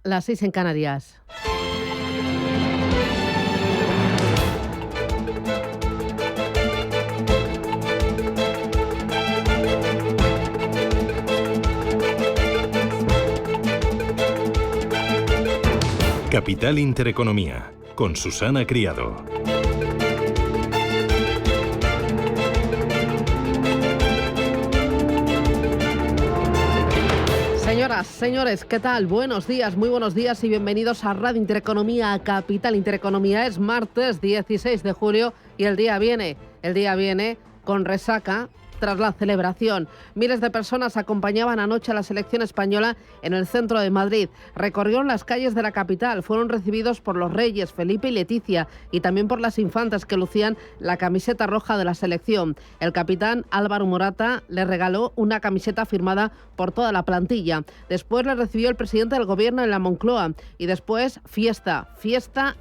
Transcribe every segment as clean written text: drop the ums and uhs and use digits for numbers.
Las 6 en Canarias. Capital Intereconomía, con Susana Criado. Señoras, señores, ¿qué tal? Buenos días, muy buenos días y bienvenidos a Radio Intereconomía, a Capital Intereconomía. Es martes 16 de julio y el día viene con resaca tras la celebración. Miles de personas acompañaban anoche a la selección española en el centro de Madrid. Recorrieron las calles de la capital, fueron recibidos por los reyes Felipe y Leticia y también por las infantas que lucían la camiseta roja de la selección. El capitán Álvaro Morata le regaló una camiseta firmada por toda la plantilla. Después le recibió el presidente del gobierno en la Moncloa y después fiesta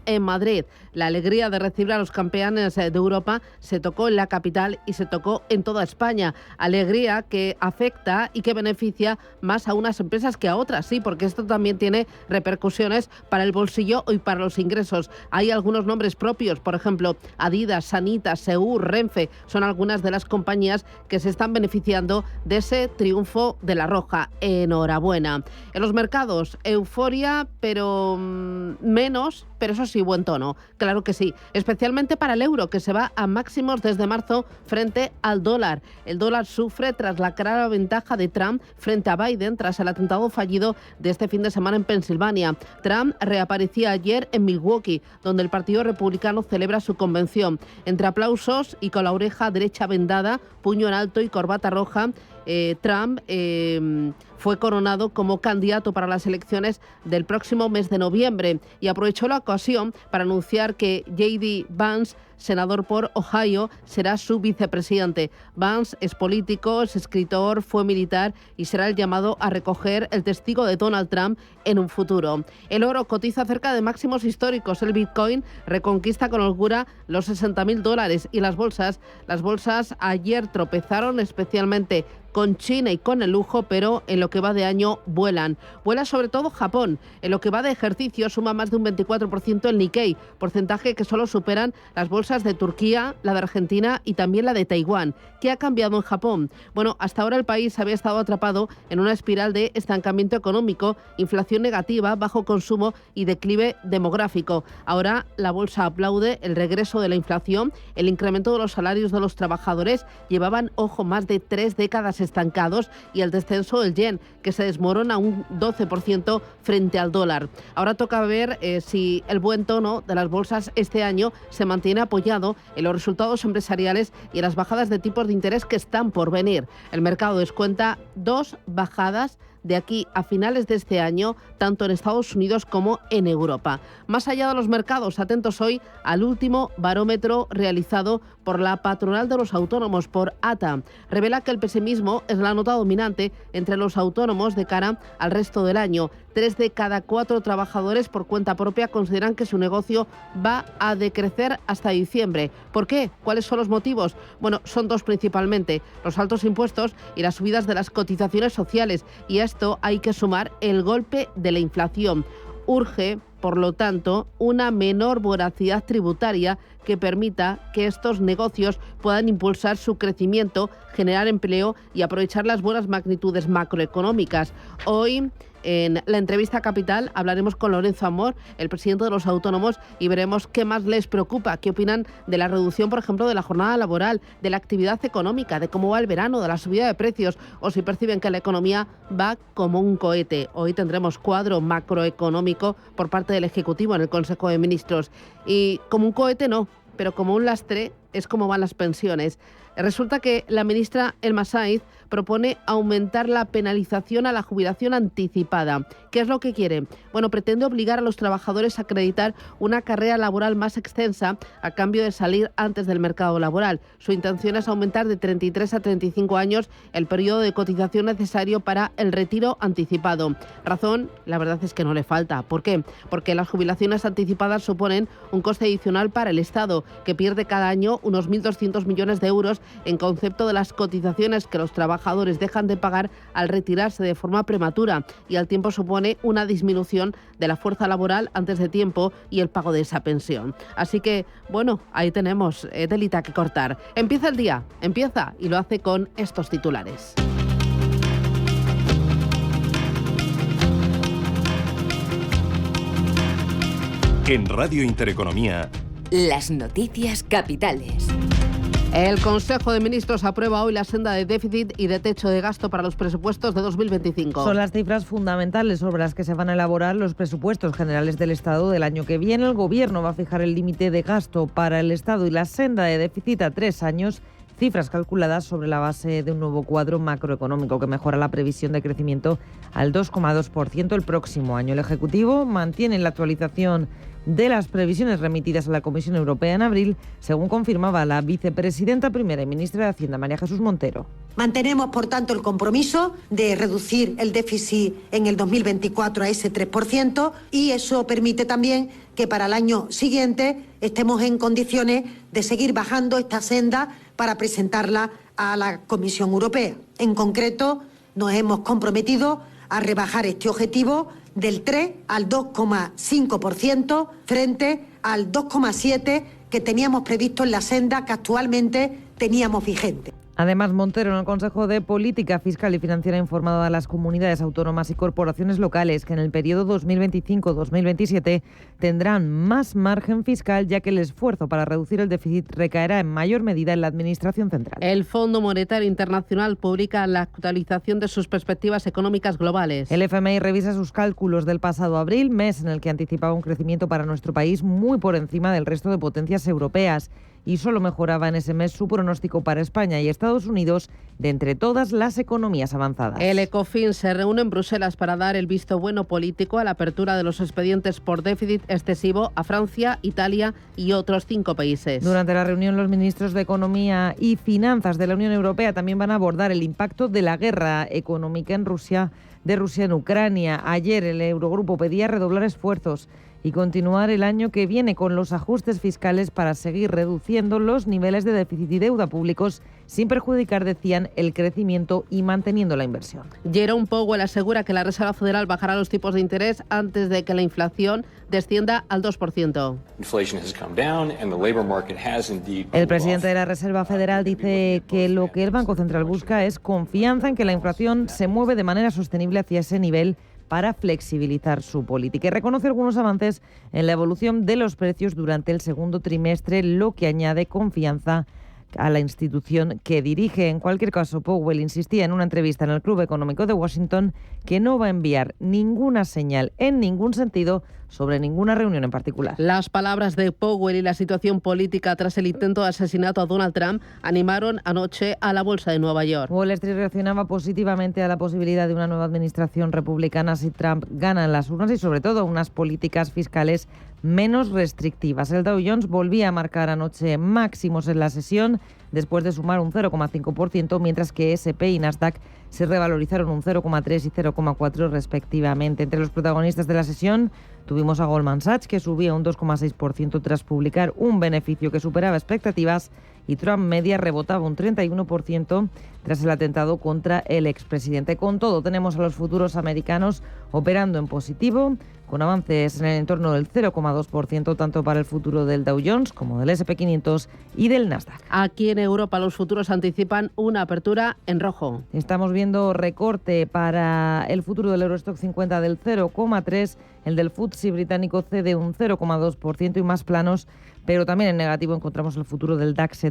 en Madrid. La alegría de recibir a los campeones de Europa se tocó en la capital y se tocó en toda España. Alegría que afecta y que beneficia más a unas empresas que a otras, sí, porque esto también tiene repercusiones para el bolsillo y para los ingresos. Hay algunos nombres propios, por ejemplo, Adidas, Sanita, Segur, Renfe, son algunas de las compañías que se están beneficiando de ese triunfo de la Roja. Enhorabuena. En los mercados, euforia, pero menos, pero eso sí, buen tono. Claro que sí, especialmente para el euro, que se va a máximos desde marzo frente al dólar. El dólar sufre tras la clara ventaja de Trump frente a Biden tras el atentado fallido de este fin de semana en Pensilvania. Trump reaparecía ayer en Milwaukee, donde el Partido Republicano celebra su convención. Entre aplausos y con la oreja derecha vendada, puño en alto y corbata roja, Trump fue coronado como candidato para las elecciones del próximo mes de noviembre y aprovechó la ocasión para anunciar que J.D. Vance, senador por Ohio, será su vicepresidente. Vance es político, es escritor, fue militar y será el llamado a recoger el testigo de Donald Trump en un futuro. El oro cotiza cerca de máximos históricos. El Bitcoin reconquista con holgura los $60.000 y las bolsas ayer tropezaron especialmente con China y con el lujo, pero en lo que va de año vuelan. Vuela sobre todo Japón. En lo que va de ejercicio suma más de un 24% el Nikkei, porcentaje que solo superan las bolsas de Turquía, la de Argentina y también la de Taiwán. ¿Qué ha cambiado en Japón? Bueno, hasta ahora el país había estado atrapado en una espiral de estancamiento económico, inflación negativa, bajo consumo y declive demográfico. Ahora la bolsa aplaude el regreso de la inflación, el incremento de los salarios de los trabajadores. Llevaban, más de 3 décadas estancados, y el descenso del yen, que se desmorona un 12% frente al dólar. Ahora toca ver si el buen tono de las bolsas este año se mantiene apoyado en los resultados empresariales y en las bajadas de tipos de interés que están por venir. El mercado descuenta 2 bajadas de aquí a finales de este año, tanto en Estados Unidos como en Europa. Más allá de los mercados, atentos hoy al último barómetro realizado por la patronal de los autónomos, por ATA. Revela que el pesimismo es la nota dominante entre los autónomos de cara al resto del año. 3 de cada 4 trabajadores por cuenta propia consideran que su negocio va a decrecer hasta diciembre. ¿Por qué? ¿Cuáles son los motivos? Bueno, son 2 principalmente: los altos impuestos y las subidas de las cotizaciones sociales. Y a esto hay que sumar el golpe de la inflación. Urge, por lo tanto, una menor voracidad tributaria que permita que estos negocios puedan impulsar su crecimiento, generar empleo y aprovechar las buenas magnitudes macroeconómicas. Hoy, en la entrevista Capital, hablaremos con Lorenzo Amor, el presidente de los autónomos, y veremos qué más les preocupa, qué opinan de la reducción, por ejemplo, de la jornada laboral, de la actividad económica, de cómo va el verano, de la subida de precios, o si perciben que la economía va como un cohete. Hoy tendremos cuadro macroeconómico por parte del Ejecutivo en el Consejo de Ministros. Y como un cohete no, pero como un lastre es como van las pensiones. Resulta que la ministra Elma Sáiz propone aumentar la penalización a la jubilación anticipada. ¿Qué es lo que quiere? Bueno, pretende obligar a los trabajadores a acreditar una carrera laboral más extensa a cambio de salir antes del mercado laboral. Su intención es aumentar de 33 a 35 años el periodo de cotización necesario para el retiro anticipado. Razón, la verdad es que no le falta. ¿Por qué? Porque las jubilaciones anticipadas suponen un coste adicional para el Estado, que pierde cada año año unos 1.200 millones de euros en concepto de las cotizaciones que los trabajadores dejan de pagar al retirarse de forma prematura, y al tiempo supone una disminución de la fuerza laboral antes de tiempo y el pago de esa pensión. Así que, bueno, ahí tenemos telita que cortar. Empieza el día, empieza y lo hace con estos titulares. En Radio Intereconomía, las noticias capitales. El Consejo de Ministros aprueba hoy la senda de déficit y de techo de gasto para los presupuestos de 2025. Son las cifras fundamentales sobre las que se van a elaborar los presupuestos generales del Estado del año que viene. El Gobierno va a fijar el límite de gasto para el Estado y la senda de déficit a 3 años, cifras calculadas sobre la base de un nuevo cuadro macroeconómico que mejora la previsión de crecimiento al 2,2% el próximo año. El Ejecutivo mantiene la actualización de las previsiones remitidas a la Comisión Europea en abril, según confirmaba la vicepresidenta primera y ministra de Hacienda, María Jesús Montero. Mantenemos, por tanto, el compromiso de reducir el déficit en el 2024 a ese 3%, y eso permite también que para el año siguiente estemos en condiciones de seguir bajando esta senda para presentarla a la Comisión Europea. En concreto, nos hemos comprometido a rebajar este objetivo del 3 al 2,5% frente al 2,7% que teníamos previsto en la senda que actualmente teníamos vigente. Además, Montero en el Consejo de Política Fiscal y Financiera ha informado a las comunidades autónomas y corporaciones locales que en el periodo 2025-2027 tendrán más margen fiscal, ya que el esfuerzo para reducir el déficit recaerá en mayor medida en la Administración central. El Fondo Monetario Internacional publica la actualización de sus perspectivas económicas globales. El FMI revisa sus cálculos del pasado abril, mes en el que anticipaba un crecimiento para nuestro país muy por encima del resto de potencias europeas, y solo mejoraba en ese mes su pronóstico para España y Estados Unidos de entre todas las economías avanzadas. El Ecofin se reúne en Bruselas para dar el visto bueno político a la apertura de los expedientes por déficit excesivo a Francia, Italia y otros 5 países. Durante la reunión, los ministros de Economía y Finanzas de la Unión Europea también van a abordar el impacto de la guerra económica de Rusia en Ucrania. Ayer el Eurogrupo pedía redoblar esfuerzos y continuar el año que viene con los ajustes fiscales para seguir reduciendo los niveles de déficit y deuda públicos sin perjudicar, decían, el crecimiento y manteniendo la inversión. Jerome Powell asegura que la Reserva Federal bajará los tipos de interés antes de que la inflación descienda al 2%. El presidente de la Reserva Federal dice que lo que el Banco Central busca es confianza en que la inflación se mueve de manera sostenible hacia ese nivel para flexibilizar su política, y reconoce algunos avances en la evolución de los precios durante el segundo trimestre, lo que añade confianza a la institución que dirige. En cualquier caso, Powell insistía en una entrevista en el Club Económico de Washington que no va a enviar ninguna señal en ningún sentido sobre ninguna reunión en particular. Las palabras de Powell y la situación política tras el intento de asesinato a Donald Trump animaron anoche a la bolsa de Nueva York. Wall Street reaccionaba positivamente a la posibilidad de una nueva administración republicana si Trump gana en las urnas, y sobre todo unas políticas fiscales menos restrictivas. El Dow Jones volvía a marcar anoche máximos en la sesión después de sumar un 0,5%, mientras que S&P y Nasdaq se revalorizaron un 0,3 y 0,4 respectivamente. Entre los protagonistas de la sesión tuvimos a Goldman Sachs, que subía un 2,6% tras publicar un beneficio que superaba expectativas, y Trump Media rebotaba un 31% tras el atentado contra el expresidente. Con todo, tenemos a los futuros americanos operando en positivo, con avances en el entorno del 0,2% tanto para el futuro del Dow Jones como del S&P 500 y del Nasdaq. Aquí en Europa los futuros anticipan una apertura en rojo. Estamos viendo recorte para el futuro del Eurostock 50 del 0,3%, el del FTSE británico cede un 0,2% y más planos, pero también en negativo encontramos el futuro del DAX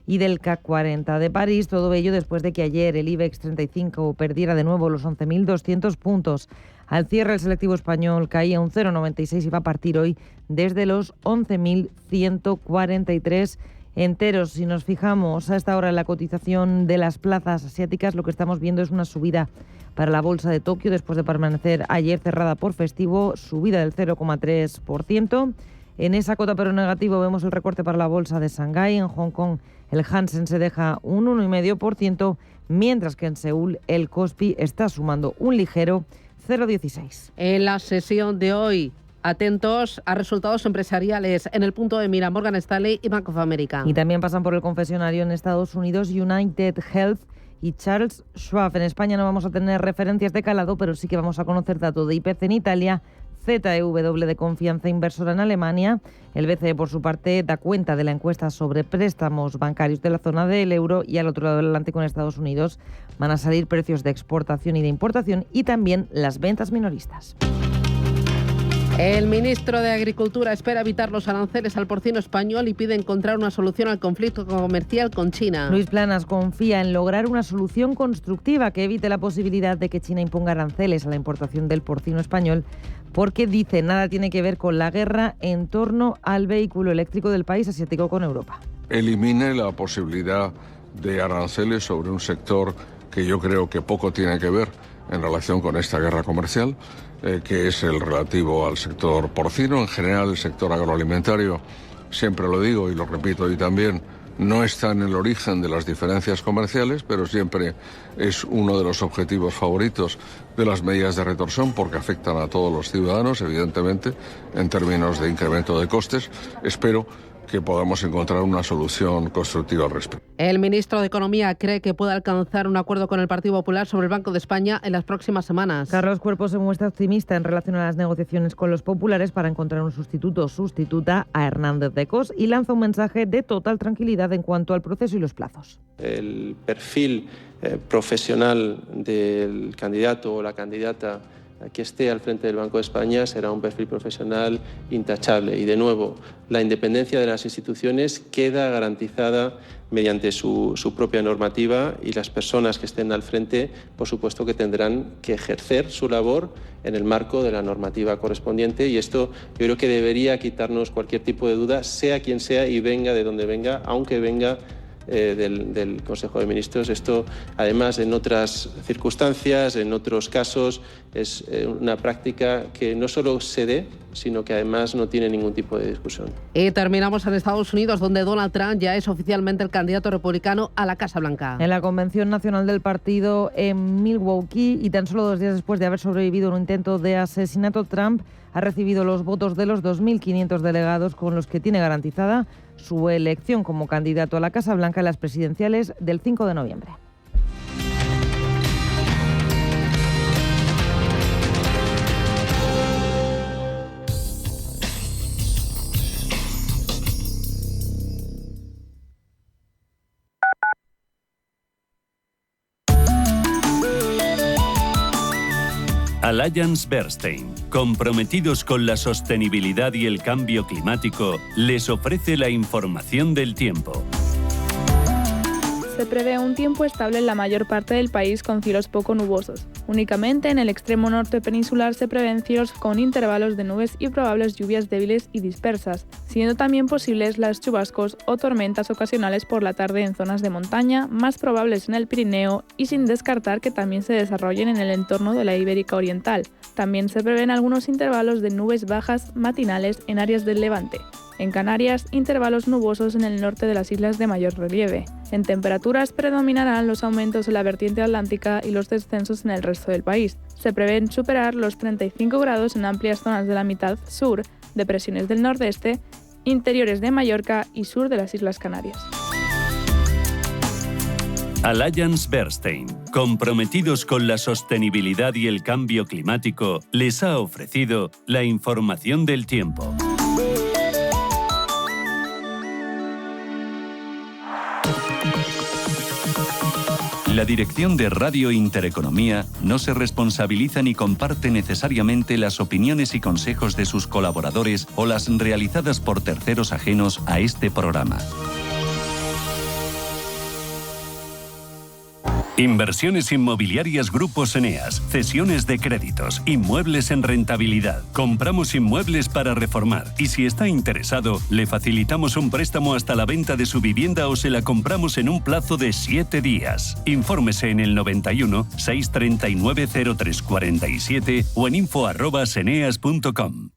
y del CAC 40 de París. Todo ello después de que ayer el IBEX 35 perdiera de nuevo los 11.200 puntos. Al cierre, el selectivo español caía un 0,96 y va a partir hoy desde los 11.143 enteros. Si nos fijamos a esta hora en la cotización de las plazas asiáticas, lo que estamos viendo es una subida para la bolsa de Tokio después de permanecer ayer cerrada por festivo, subida del 0,3%. En esa cota pero negativo vemos el recorte para la bolsa de Shanghái. En Hong Kong el Hansen se deja un 1,5%, mientras que en Seúl el Kospi está sumando un ligero 0,16. En la sesión de hoy, Atentos a resultados empresariales en el punto de mira Morgan Stanley y Bank of America. Y también pasan por el confesionario en Estados Unidos United Health y Charles Schwab. En España no vamos a tener referencias de calado, pero sí que vamos a conocer datos de IPC en Italia, ZEW de confianza inversora en Alemania. El BCE, por su parte, da cuenta de la encuesta sobre préstamos bancarios de la zona del euro, y al otro lado del Atlántico, en Estados Unidos, van a salir precios de exportación y de importación y también las ventas minoristas. El ministro de Agricultura espera evitar los aranceles al porcino español y pide encontrar una solución al conflicto comercial con China. Luis Planas confía en lograr una solución constructiva que evite la posibilidad de que China imponga aranceles a la importación del porcino español, porque dice nada tiene que ver con la guerra en torno al vehículo eléctrico del país asiático con Europa. Elimine la posibilidad de aranceles sobre un sector que yo creo que poco tiene que ver en relación con esta guerra comercial, que es el relativo al sector porcino. En general, el sector agroalimentario, siempre lo digo y lo repito hoy también, no está en el origen de las diferencias comerciales, pero siempre es uno de los objetivos favoritos de las medidas de retorsión, porque afectan a todos los ciudadanos, evidentemente, en términos de incremento de costes. Espero que podamos encontrar una solución constructiva al respecto. El ministro de Economía cree que puede alcanzar un acuerdo con el Partido Popular sobre el Banco de España en las próximas semanas. Carlos Cuerpo se muestra optimista en relación a las negociaciones con los populares para encontrar un sustituto o sustituta a Hernández de Cos, y lanza un mensaje de total tranquilidad en cuanto al proceso y los plazos. El perfil profesional del candidato o la candidata que esté al frente del Banco de España será un perfil profesional intachable, y de nuevo la independencia de las instituciones queda garantizada mediante su propia normativa, y las personas que estén al frente, por supuesto, que tendrán que ejercer su labor en el marco de la normativa correspondiente, y esto yo creo que debería quitarnos cualquier tipo de duda, sea quien sea y venga de donde venga, aunque venga del Consejo de Ministros. Esto, además, en otras circunstancias, en otros casos, es una práctica que no solo se dé, sino que además no tiene ningún tipo de discusión. Y terminamos en Estados Unidos, donde Donald Trump ya es oficialmente el candidato republicano a la Casa Blanca. En la Convención Nacional del Partido en Milwaukee, y tan solo 2 días después de haber sobrevivido a un intento de asesinato, Trump ha recibido los votos de los 2.500 delegados, con los que tiene garantizada su elección como candidato a la Casa Blanca en las presidenciales del 5 de noviembre. Allianz Bernstein, comprometidos con la sostenibilidad y el cambio climático, les ofrece la información del tiempo. Se prevé un tiempo estable en la mayor parte del país con cielos poco nubosos. Únicamente en el extremo norte peninsular se prevén cielos con intervalos de nubes y probables lluvias débiles y dispersas, siendo también posibles las chubascos o tormentas ocasionales por la tarde en zonas de montaña, más probables en el Pirineo, y sin descartar que también se desarrollen en el entorno de la Ibérica Oriental. También se prevén algunos intervalos de nubes bajas matinales en áreas del Levante. En Canarias, intervalos nubosos en el norte de las islas de mayor relieve. En temperaturas predominarán los aumentos en la vertiente atlántica y los descensos en el resto del país. Se prevén superar los 35 grados en amplias zonas de la mitad sur, depresiones del nordeste, interiores de Mallorca y sur de las Islas Canarias. Allianz Bernstein, comprometidos con la sostenibilidad y el cambio climático, les ha ofrecido la información del tiempo. La dirección de Radio Intereconomía no se responsabiliza ni comparte necesariamente las opiniones y consejos de sus colaboradores o las realizadas por terceros ajenos a este programa. Inversiones inmobiliarias Grupos Eneas, cesiones de créditos, inmuebles en rentabilidad. Compramos inmuebles para reformar y si está interesado, le facilitamos un préstamo hasta la venta de su vivienda o se la compramos en un plazo de 7 días. Infórmese en el 91 639 0347 o en info@eneas.com.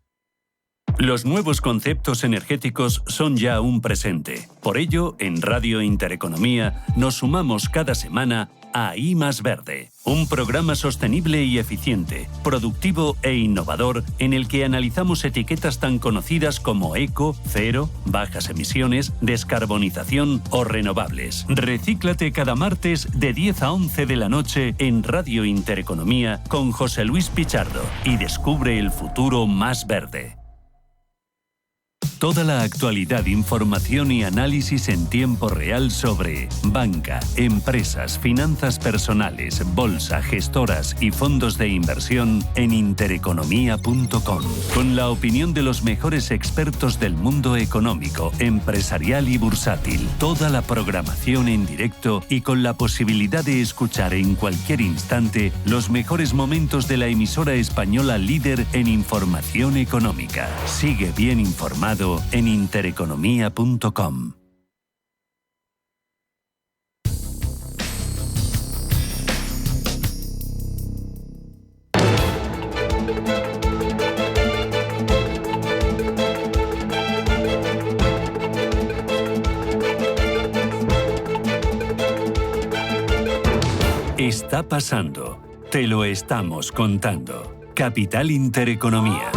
Los nuevos conceptos energéticos son ya un presente. Por ello, en Radio Intereconomía nos sumamos cada semana a I+Verde, un programa sostenible y eficiente, productivo e innovador en el que analizamos etiquetas tan conocidas como eco, cero, bajas emisiones, descarbonización o renovables. Recíclate cada martes de 10 a 11 de la noche en Radio Intereconomía con José Luis Pichardo y descubre el futuro más verde. Toda la actualidad, información y análisis en tiempo real sobre banca, empresas, finanzas personales, bolsa, gestoras y fondos de inversión en intereconomía.com. Con la opinión de los mejores expertos del mundo económico, empresarial y bursátil. Toda la programación en directo y con la posibilidad de escuchar en cualquier instante los mejores momentos de la emisora española líder en información económica. Sigue bien informado en intereconomía.com. Está pasando. Te lo estamos contando. Capital Intereconomía.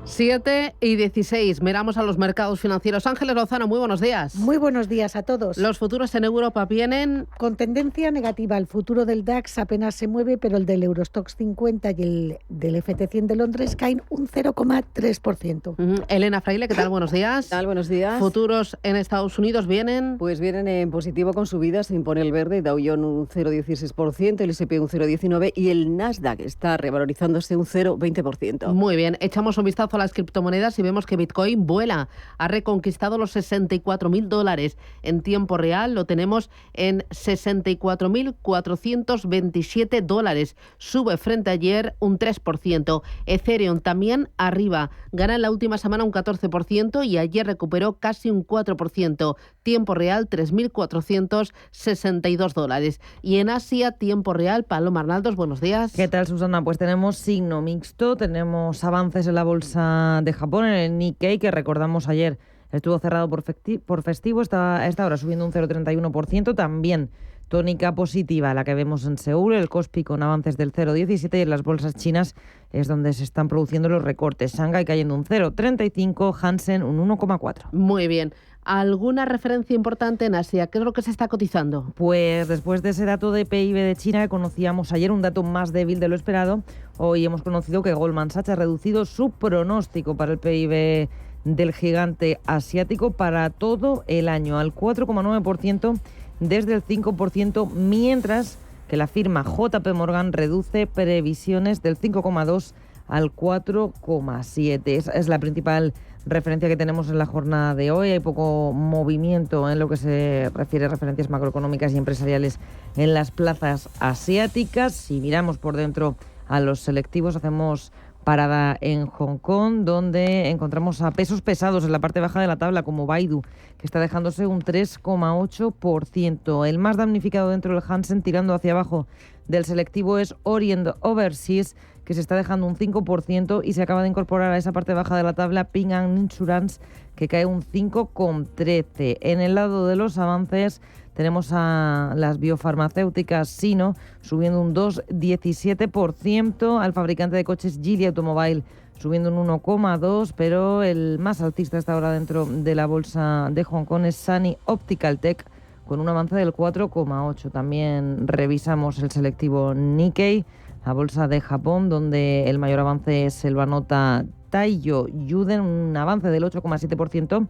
7:16. Miramos a los mercados financieros. Ángeles Lozano, muy buenos días. Muy buenos días a todos. Los futuros en Europa vienen con tendencia negativa. El futuro del DAX apenas se mueve, pero el del Eurostoxx 50 y el del FT100 de Londres caen un 0,3%. Elena Fraile, ¿qué tal? Buenos días. ¿Qué tal? Buenos días. Futuros en Estados Unidos vienen... Pues vienen en positivo con subidas. Se impone el verde, Dow Jones un 0,16%, el S&P un 0,19% y el Nasdaq está revalorizándose un 0,20%. Muy bien. Echamos un vistazo a las criptomonedas y vemos que Bitcoin vuela. Ha reconquistado los $64.000. En tiempo real lo tenemos en $64.427. Sube frente a ayer un 3%. Ethereum también arriba. Gana en la última semana un 14% y ayer recuperó casi un 4%. Tiempo real $3.462. Y en Asia, tiempo real, Paloma Arnaldos, buenos días. ¿Qué tal, Susana? Pues tenemos signo mixto, tenemos avances en la bolsa de Japón, en el Nikkei, que recordamos ayer estuvo cerrado por festivo, está a esta hora subiendo un 0,31%, también tónica positiva la que vemos en Seúl, el Kospi con avances del 0,17% y en las bolsas chinas es donde se están produciendo los recortes. Shanghai cayendo un 0,35%, Hansen un 1,4%. Muy bien. ¿Alguna referencia importante en Asia? ¿Qué es lo que se está cotizando? Pues después de ese dato de PIB de China que conocíamos ayer, un dato más débil de lo esperado, hoy hemos conocido que Goldman Sachs ha reducido su pronóstico para el PIB del gigante asiático para todo el año al 4,9% desde el 5%, mientras que la firma JP Morgan reduce previsiones del 5,2% al 4,7%. Esa es la principal referencia que tenemos en la jornada de hoy. Hay poco movimiento en lo que se refiere a referencias macroeconómicas y empresariales en las plazas asiáticas. Si miramos por dentro a los selectivos, hacemos parada en Hong Kong, donde encontramos a pesos pesados en la parte baja de la tabla, como Baidu, que está dejándose un 3,8%. El más damnificado dentro del Hansen, tirando hacia abajo del selectivo, es Orient Overseas, que se está dejando un 5% y se acaba de incorporar a esa parte baja de la tabla Ping An Insurance, que cae un 5,13%. En el lado de los avances tenemos a las biofarmacéuticas Sino subiendo un 2,17%, al fabricante de coches Geely Automobile subiendo un 1,2%, pero el más altista hasta ahora dentro de la bolsa de Hong Kong es Sunny Optical Tech, con un avance del 4,8%. También revisamos el selectivo Nikkei, la bolsa de Japón, donde el mayor avance es el Banota Taiyo Yuden, un avance del 8,7%,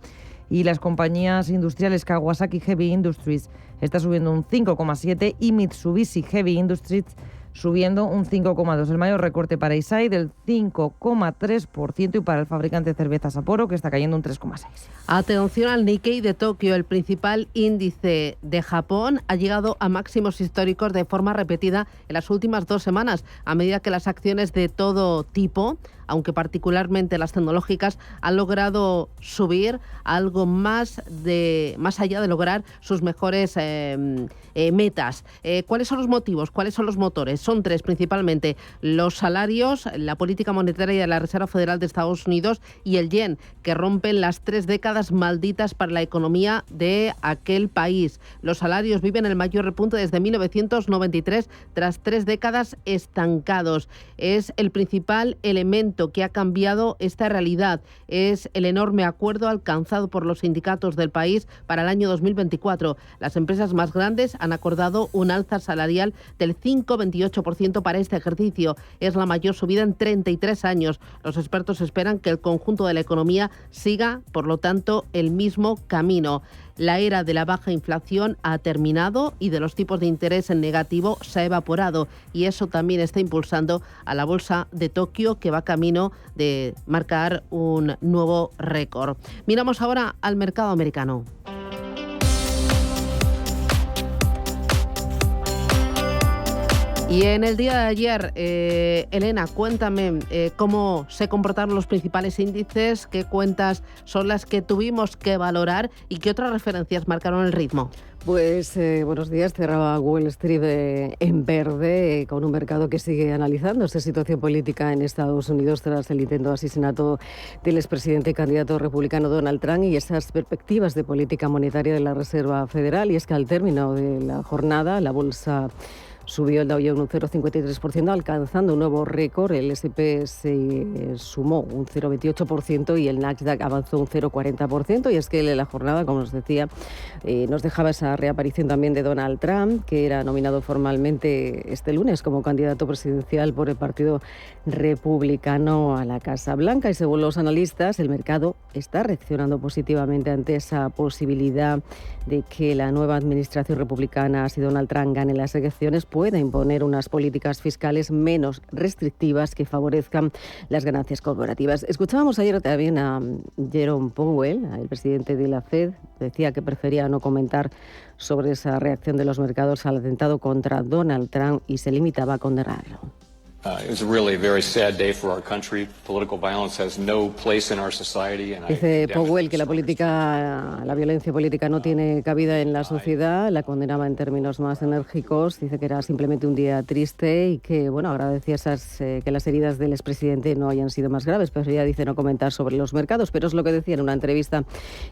y las compañías industriales Kawasaki Heavy Industries está subiendo un 5,7% y Mitsubishi Heavy Industries subiendo un 5,2%. El mayor recorte para Eisai del 5,3% y para el fabricante de cerveza Sapporo, que está cayendo un 3,6%. Atención al Nikkei de Tokio, el principal índice de Japón ha llegado a máximos históricos de forma repetida en las últimas 2 semanas, a medida que las acciones de todo tipo aunque particularmente las tecnológicas han logrado subir algo más allá de lograr sus mejores metas. ¿Cuáles son los motivos? ¿Cuáles son los motores? Son tres principalmente: los salarios, la política monetaria de la Reserva Federal de Estados Unidos y el yen, que rompen las 3 décadas malditas para la economía de aquel país. Los salarios viven el mayor repunte desde 1993 tras 3 décadas estancados. Es el principal elemento que ha cambiado esta realidad. Es el enorme acuerdo alcanzado por los sindicatos del país para el año 2024. Las empresas más grandes han acordado un alza salarial del 5,28% para este ejercicio. Es la mayor subida en 33 años. Los expertos esperan que el conjunto de la economía siga, por lo tanto, el mismo camino. La era de la baja inflación ha terminado y de los tipos de interés en negativo se ha evaporado, y eso también está impulsando a la bolsa de Tokio, que va camino de marcar un nuevo récord. Miramos ahora al mercado americano. Y en el día de ayer, Elena, cuéntame cómo se comportaron los principales índices, qué cuentas son las que tuvimos que valorar y qué otras referencias marcaron el ritmo. Pues buenos días. Cerraba Wall Street en verde, con un mercado que sigue analizando esta situación política en Estados Unidos tras el intento de asesinato del expresidente y candidato republicano Donald Trump y esas perspectivas de política monetaria de la Reserva Federal. Y es que al término de la jornada, la bolsa subió, el Dow Jones un 0,53%, alcanzando un nuevo récord. El S&P se sumó un 0,28% y el Nasdaq avanzó un 0,40%. Y es que la jornada, como os decía, nos dejaba esa reaparición también de Donald Trump, que era nominado formalmente este lunes como candidato presidencial por el Partido Republicano a la Casa Blanca. Y según los analistas, el mercado está reaccionando positivamente ante esa posibilidad de que la nueva administración republicana, si Donald Trump gane las elecciones, pueda imponer unas políticas fiscales menos restrictivas que favorezcan las ganancias corporativas. Escuchábamos ayer también a Jerome Powell, el presidente de la Fed. Decía que prefería no comentar sobre esa reacción de los mercados al atentado contra Donald Trump y se limitaba a condenarlo. Dice Powell que la violencia política no tiene cabida en la sociedad. La condenaba en términos más enérgicos. Dice que era simplemente un día triste y que, bueno, agradecía que las heridas del expresidente no hayan sido más graves, pero ya dice no comentar sobre los mercados. Pero es lo que decía en una entrevista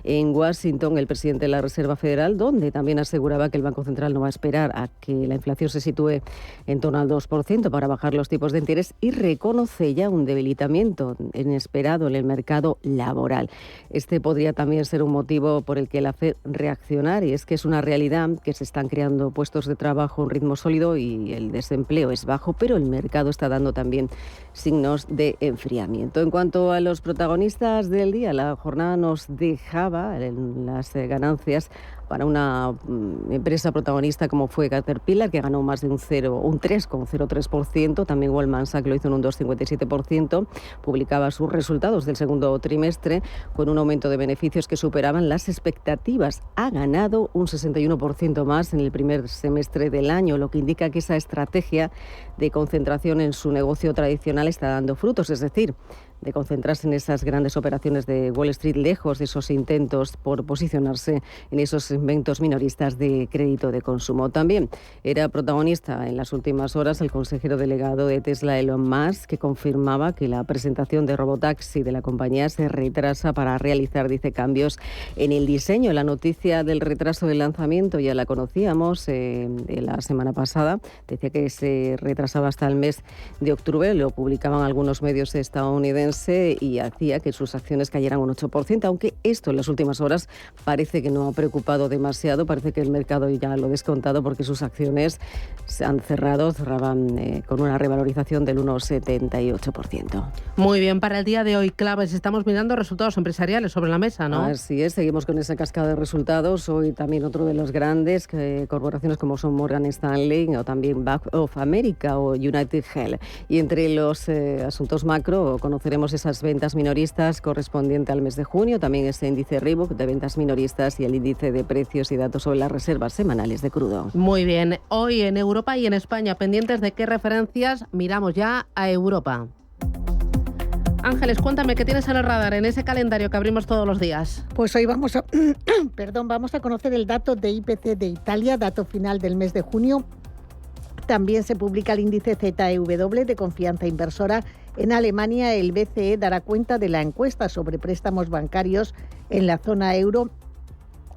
en Washington el presidente de la Reserva Federal, donde también aseguraba que el Banco Central no va a esperar a que la inflación se sitúe en torno al 2% para bajar los tipos de interés, y reconoce ya un debilitamiento inesperado en el mercado laboral. Este podría también ser un motivo por el que la Fed reaccionar, y es que es una realidad que se están creando puestos de trabajo a un ritmo sólido y el desempleo es bajo, pero el mercado está dando también signos de enfriamiento. En cuanto a los protagonistas del día, la jornada nos dejaba las ganancias para una empresa protagonista como fue Caterpillar, que ganó más de un 3,03%. También Goldman Sachs lo hizo en un 2,57%. Publicaba sus resultados del segundo trimestre con un aumento de beneficios que superaban las expectativas. Ha ganado un 61% más en el primer semestre del año, lo que indica que esa estrategia de concentración en su negocio tradicional está dando frutos, es decir, de concentrarse en esas grandes operaciones de Wall Street, lejos de esos intentos por posicionarse en esos segmentos minoristas de crédito de consumo. También era protagonista en las últimas horas el consejero delegado de Tesla, Elon Musk, que confirmaba que la presentación de robotaxi de la compañía se retrasa para realizar, dice, cambios en el diseño. La noticia del retraso del lanzamiento ya la conocíamos la semana pasada. Decía que se retrasaba hasta el mes de octubre. Lo publicaban algunos medios estadounidenses y hacía que sus acciones cayeran un 8%, aunque esto en las últimas horas parece que no ha preocupado demasiado. Parece que el mercado ya lo ha descontado porque sus acciones se han cerraban con una revalorización del 1,78%. Muy bien, para el día de hoy, claves, estamos mirando resultados empresariales sobre la mesa, ¿no? Así es, seguimos con esa cascada de resultados. Hoy también otro de los grandes, corporaciones como son Morgan Stanley o también Bank of America o United Health. Y entre los asuntos macro conoceremos esas ventas minoristas correspondiente al mes de junio, también ese índice Reebok de ventas minoristas y el índice de precios y datos sobre las reservas semanales de crudo. Muy bien, hoy en Europa y en España, pendientes de qué referencias, miramos ya a Europa. Ángeles, cuéntame, ¿qué tienes en el radar en ese calendario que abrimos todos los días? Pues hoy vamos a conocer el dato de IPC de Italia, dato final del mes de junio. También se publica el índice ZEW de confianza inversora. En Alemania, el BCE dará cuenta de la encuesta sobre préstamos bancarios en la zona euro.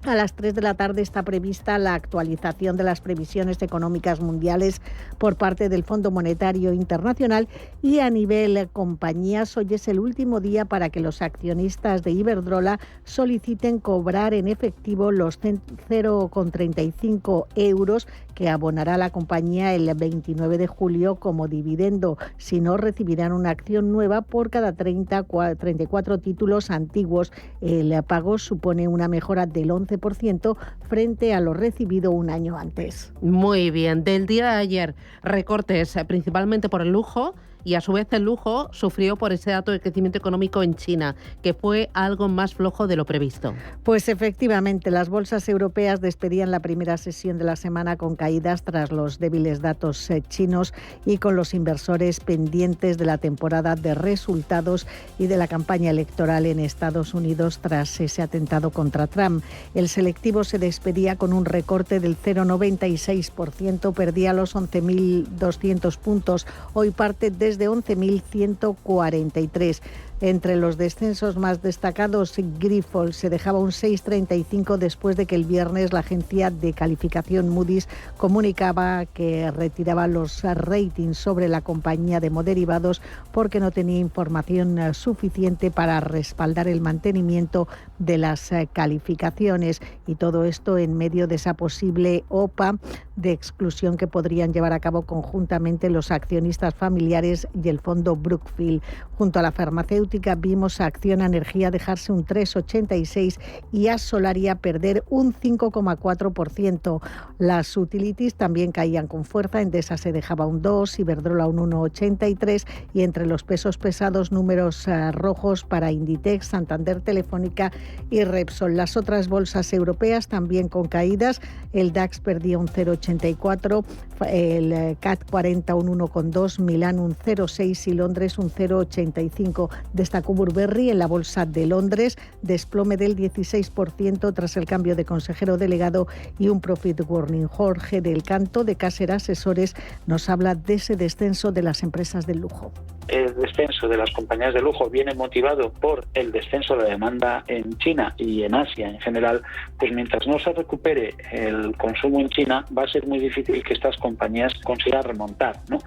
A las 3 de la tarde está prevista la actualización de las previsiones económicas mundiales por parte del Fondo Monetario Internacional y a nivel compañías hoy es el último día para que los accionistas de Iberdrola soliciten cobrar en efectivo los 0,35 euros que abonará la compañía el 29 de julio como dividendo. Si no, recibirán una acción nueva por cada 34 títulos antiguos. El pago supone una mejora del 11% frente a lo recibido un año antes. Muy bien. Del día de ayer, recortes principalmente por el lujo. Y a su vez el lujo sufrió por ese dato de crecimiento económico en China, que fue algo más flojo de lo previsto. Pues efectivamente, las bolsas europeas despedían la primera sesión de la semana con caídas tras los débiles datos chinos y con los inversores pendientes de la temporada de resultados y de la campaña electoral en Estados Unidos tras ese atentado contra Trump. El selectivo se despedía con un recorte del 0,96%, perdía los 11.200 puntos. Hoy parte desde 11.143. Entre los descensos más destacados, Grifols se dejaba un 6,35 después de que el viernes la agencia de calificación Moody's comunicaba que retiraba los ratings sobre la compañía de hemoderivados porque no tenía información suficiente para respaldar el mantenimiento de las calificaciones, y todo esto en medio de esa posible OPA de exclusión que podrían llevar a cabo conjuntamente los accionistas familiares y el fondo Brookfield. Junto a la farmacéutica vimos a Acciona Energía dejarse un 3,86 y a Solaria perder un 5,4%. Las utilities también caían con fuerza. Endesa se dejaba un 2, Iberdrola un 1,83 y entre los pesos pesados números rojos para Inditex, Santander, Telefónica y Repsol. Las otras bolsas europeas también con caídas. El DAX perdía un 0,84, el CAC 40 un 1,2, Milán un 0,6 y Londres un 0,85. Destacó Burberry en la bolsa de Londres, desplome del 16% tras el cambio de consejero delegado y un profit warning. Jorge del Canto de Caser Asesores nos habla de ese descenso de las empresas del lujo. El descenso de las compañías de lujo viene motivado por el descenso de la demanda en China y en Asia en general. Pues mientras no se recupere el consumo en China, va a ser muy difícil que estas compañías consigan remontar, ¿no?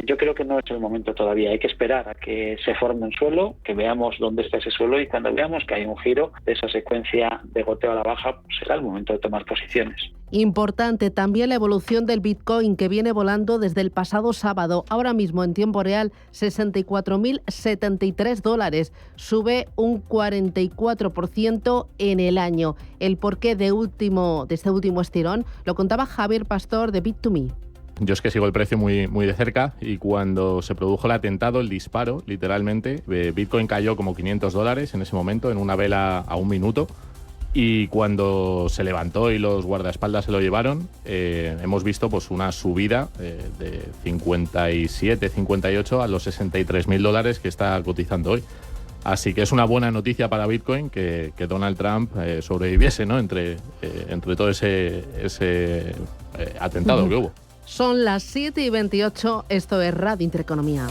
Yo creo que no es el momento todavía. Hay que esperar a que se forme un suelo, que veamos dónde está ese suelo, y cuando veamos que hay un giro de esa secuencia de goteo a la baja, pues será el momento de tomar posiciones. Importante también la evolución del Bitcoin, que viene volando desde el pasado sábado. Ahora mismo en tiempo real, $64.073. Sube un 44% en el año. El porqué de este último estirón lo contaba Javier Pastor de Bit2Me. Yo es que sigo el precio muy de cerca, y cuando se produjo el atentado, el disparo, literalmente, Bitcoin cayó como $500 en ese momento, en una vela a un minuto. Y cuando se levantó y los guardaespaldas se lo llevaron, hemos visto pues una subida de 57, 58 a los $63.000 que está cotizando hoy. Así que es una buena noticia para Bitcoin que Donald Trump sobreviviese, ¿no? entre todo ese atentado que hubo. Son las 7:28, esto es Radio Intereconomía.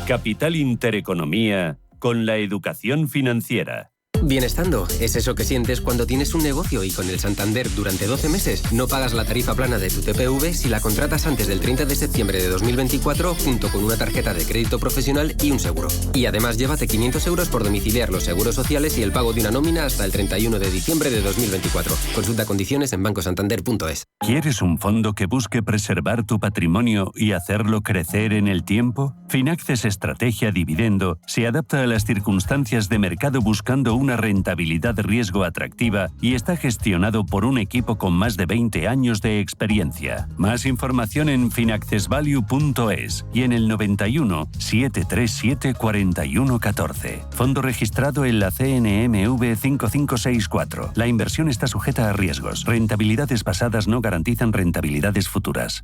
Capital Intereconomía con la educación financiera. Bienestando es eso que sientes cuando tienes un negocio y con el Santander durante 12 meses no pagas la tarifa plana de tu TPV si la contratas antes del 30 de septiembre de 2024 junto con una tarjeta de crédito profesional y un seguro. Y además llévate 500 euros por domiciliar los seguros sociales y el pago de una nómina hasta el 31 de diciembre de 2024. Consulta condiciones en bancosantander.es. ¿Quieres un fondo que busque preservar tu patrimonio y hacerlo crecer en el tiempo? Finaxes Estrategia Dividendo se adapta a las circunstancias de mercado buscando una rentabilidad-riesgo atractiva y está gestionado por un equipo con más de 20 años de experiencia. Más información en finaccesvalue.es y en el 91 737 4114. Fondo registrado en la CNMV 5564. La inversión está sujeta a riesgos. Rentabilidades pasadas no garantizan rentabilidades futuras.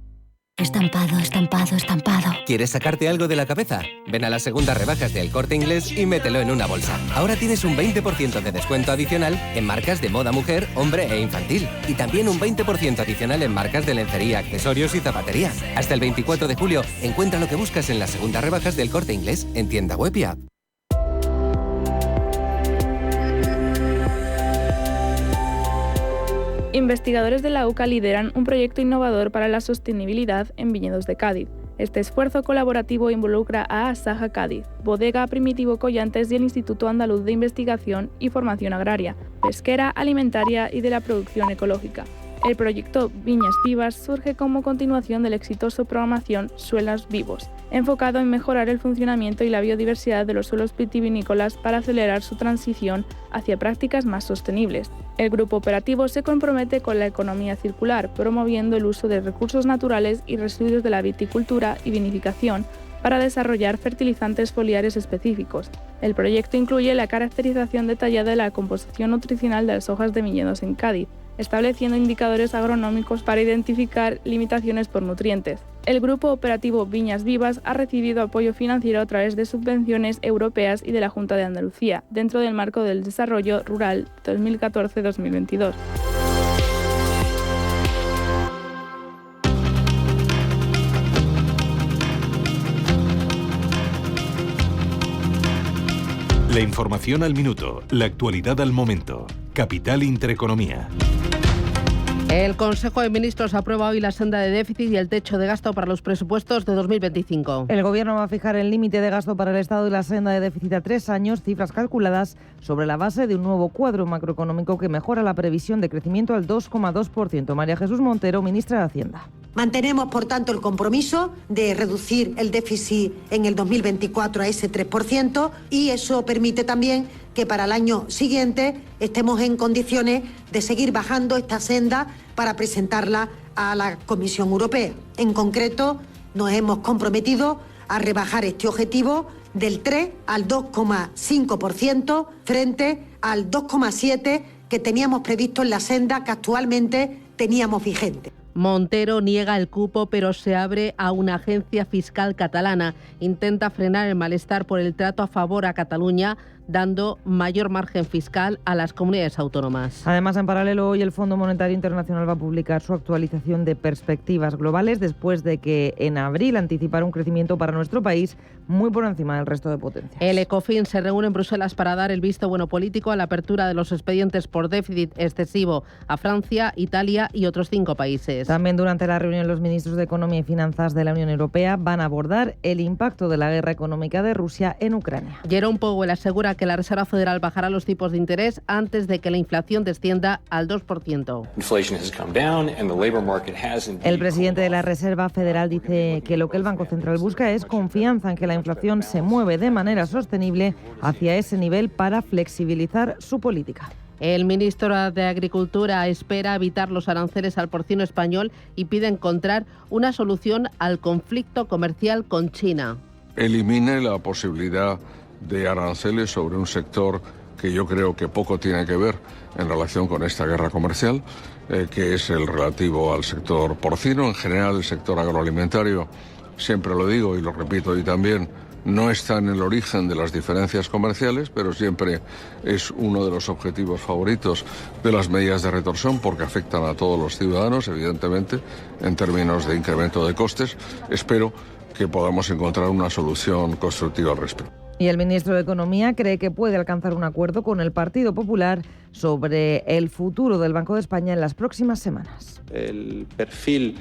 Estampado, estampado, estampado. ¿Quieres sacarte algo de la cabeza? Ven a las segundas rebajas de El Corte Inglés y mételo en una bolsa. Ahora tienes un 20% de descuento adicional en marcas de moda mujer, hombre e infantil. Y también un 20% adicional en marcas de lencería, accesorios y zapatería. Hasta el 24 de julio, encuentra lo que buscas en las segundas rebajas del Corte Inglés en tienda web y app. Investigadores de la UCA lideran un proyecto innovador para la sostenibilidad en viñedos de Cádiz. Este esfuerzo colaborativo involucra a Asaja Cádiz, Bodega Primitivo Collantes y el Instituto Andaluz de Investigación y Formación Agraria, Pesquera, Alimentaria y de la Producción Ecológica. El proyecto Viñas Vivas surge como continuación del exitoso programación Suelos Vivos, enfocado en mejorar el funcionamiento y la biodiversidad de los suelos vitivinícolas para acelerar su transición hacia prácticas más sostenibles. El grupo operativo se compromete con la economía circular, promoviendo el uso de recursos naturales y residuos de la viticultura y vinificación para desarrollar fertilizantes foliares específicos. El proyecto incluye la caracterización detallada de la composición nutricional de las hojas de viñedos en Cádiz, estableciendo indicadores agronómicos para identificar limitaciones por nutrientes. El grupo operativo Viñas Vivas ha recibido apoyo financiero a través de subvenciones europeas y de la Junta de Andalucía, dentro del marco del Desarrollo Rural 2014-2022. La información al minuto, la actualidad al momento. Capital Intereconomía. El Consejo de Ministros aprueba hoy la senda de déficit y el techo de gasto para los presupuestos de 2025. El Gobierno va a fijar el límite de gasto para el Estado y la senda de déficit a 3 años, cifras calculadas sobre la base de un nuevo cuadro macroeconómico que mejora la previsión de crecimiento al 2,2%. María Jesús Montero, ministra de Hacienda. Mantenemos, por tanto, el compromiso de reducir el déficit en el 2024 a ese 3% y eso permite también que para el año siguiente estemos en condiciones de seguir bajando esta senda para presentarla a la Comisión Europea. En concreto, nos hemos comprometido a rebajar este objetivo del 3 al 2,5% frente al 2,7% que teníamos previsto en la senda que actualmente teníamos vigente. Montero niega el cupo, pero se abre a una agencia fiscal catalana. Intenta frenar el malestar por el trato a favor a Cataluña, dando mayor margen fiscal a las comunidades autónomas. Además, en paralelo, hoy el Fondo Monetario Internacional va a publicar su actualización de perspectivas globales después de que en abril anticipara un crecimiento para nuestro país muy por encima del resto de potencias. El Ecofin se reúne en Bruselas para dar el visto bueno político a la apertura de los expedientes por déficit excesivo a Francia, Italia y otros 5 países. También durante la reunión los ministros de Economía y Finanzas de la Unión Europea van a abordar el impacto de la guerra económica de Rusia en Ucrania. Jerome Powell asegura que la Reserva Federal bajará los tipos de interés antes de que la inflación descienda al 2%. El presidente de la Reserva Federal dice que lo que el Banco Central busca es confianza en que la inflación se mueve de manera sostenible hacia ese nivel para flexibilizar su política. El ministro de Agricultura espera evitar los aranceles al porcino español y pide encontrar una solución al conflicto comercial con China. Elimine la posibilidad de aranceles sobre un sector que yo creo que poco tiene que ver en relación con esta guerra comercial, que es el relativo al sector porcino. En general, el sector agroalimentario, siempre lo digo y lo repito hoy también, no está en el origen de las diferencias comerciales, pero siempre es uno de los objetivos favoritos de las medidas de retorsión porque afectan a todos los ciudadanos, evidentemente, en términos de incremento de costes. Espero que podamos encontrar una solución constructiva al respecto. Y el ministro de Economía cree que puede alcanzar un acuerdo con el Partido Popular sobre el futuro del Banco de España en las próximas semanas. El perfil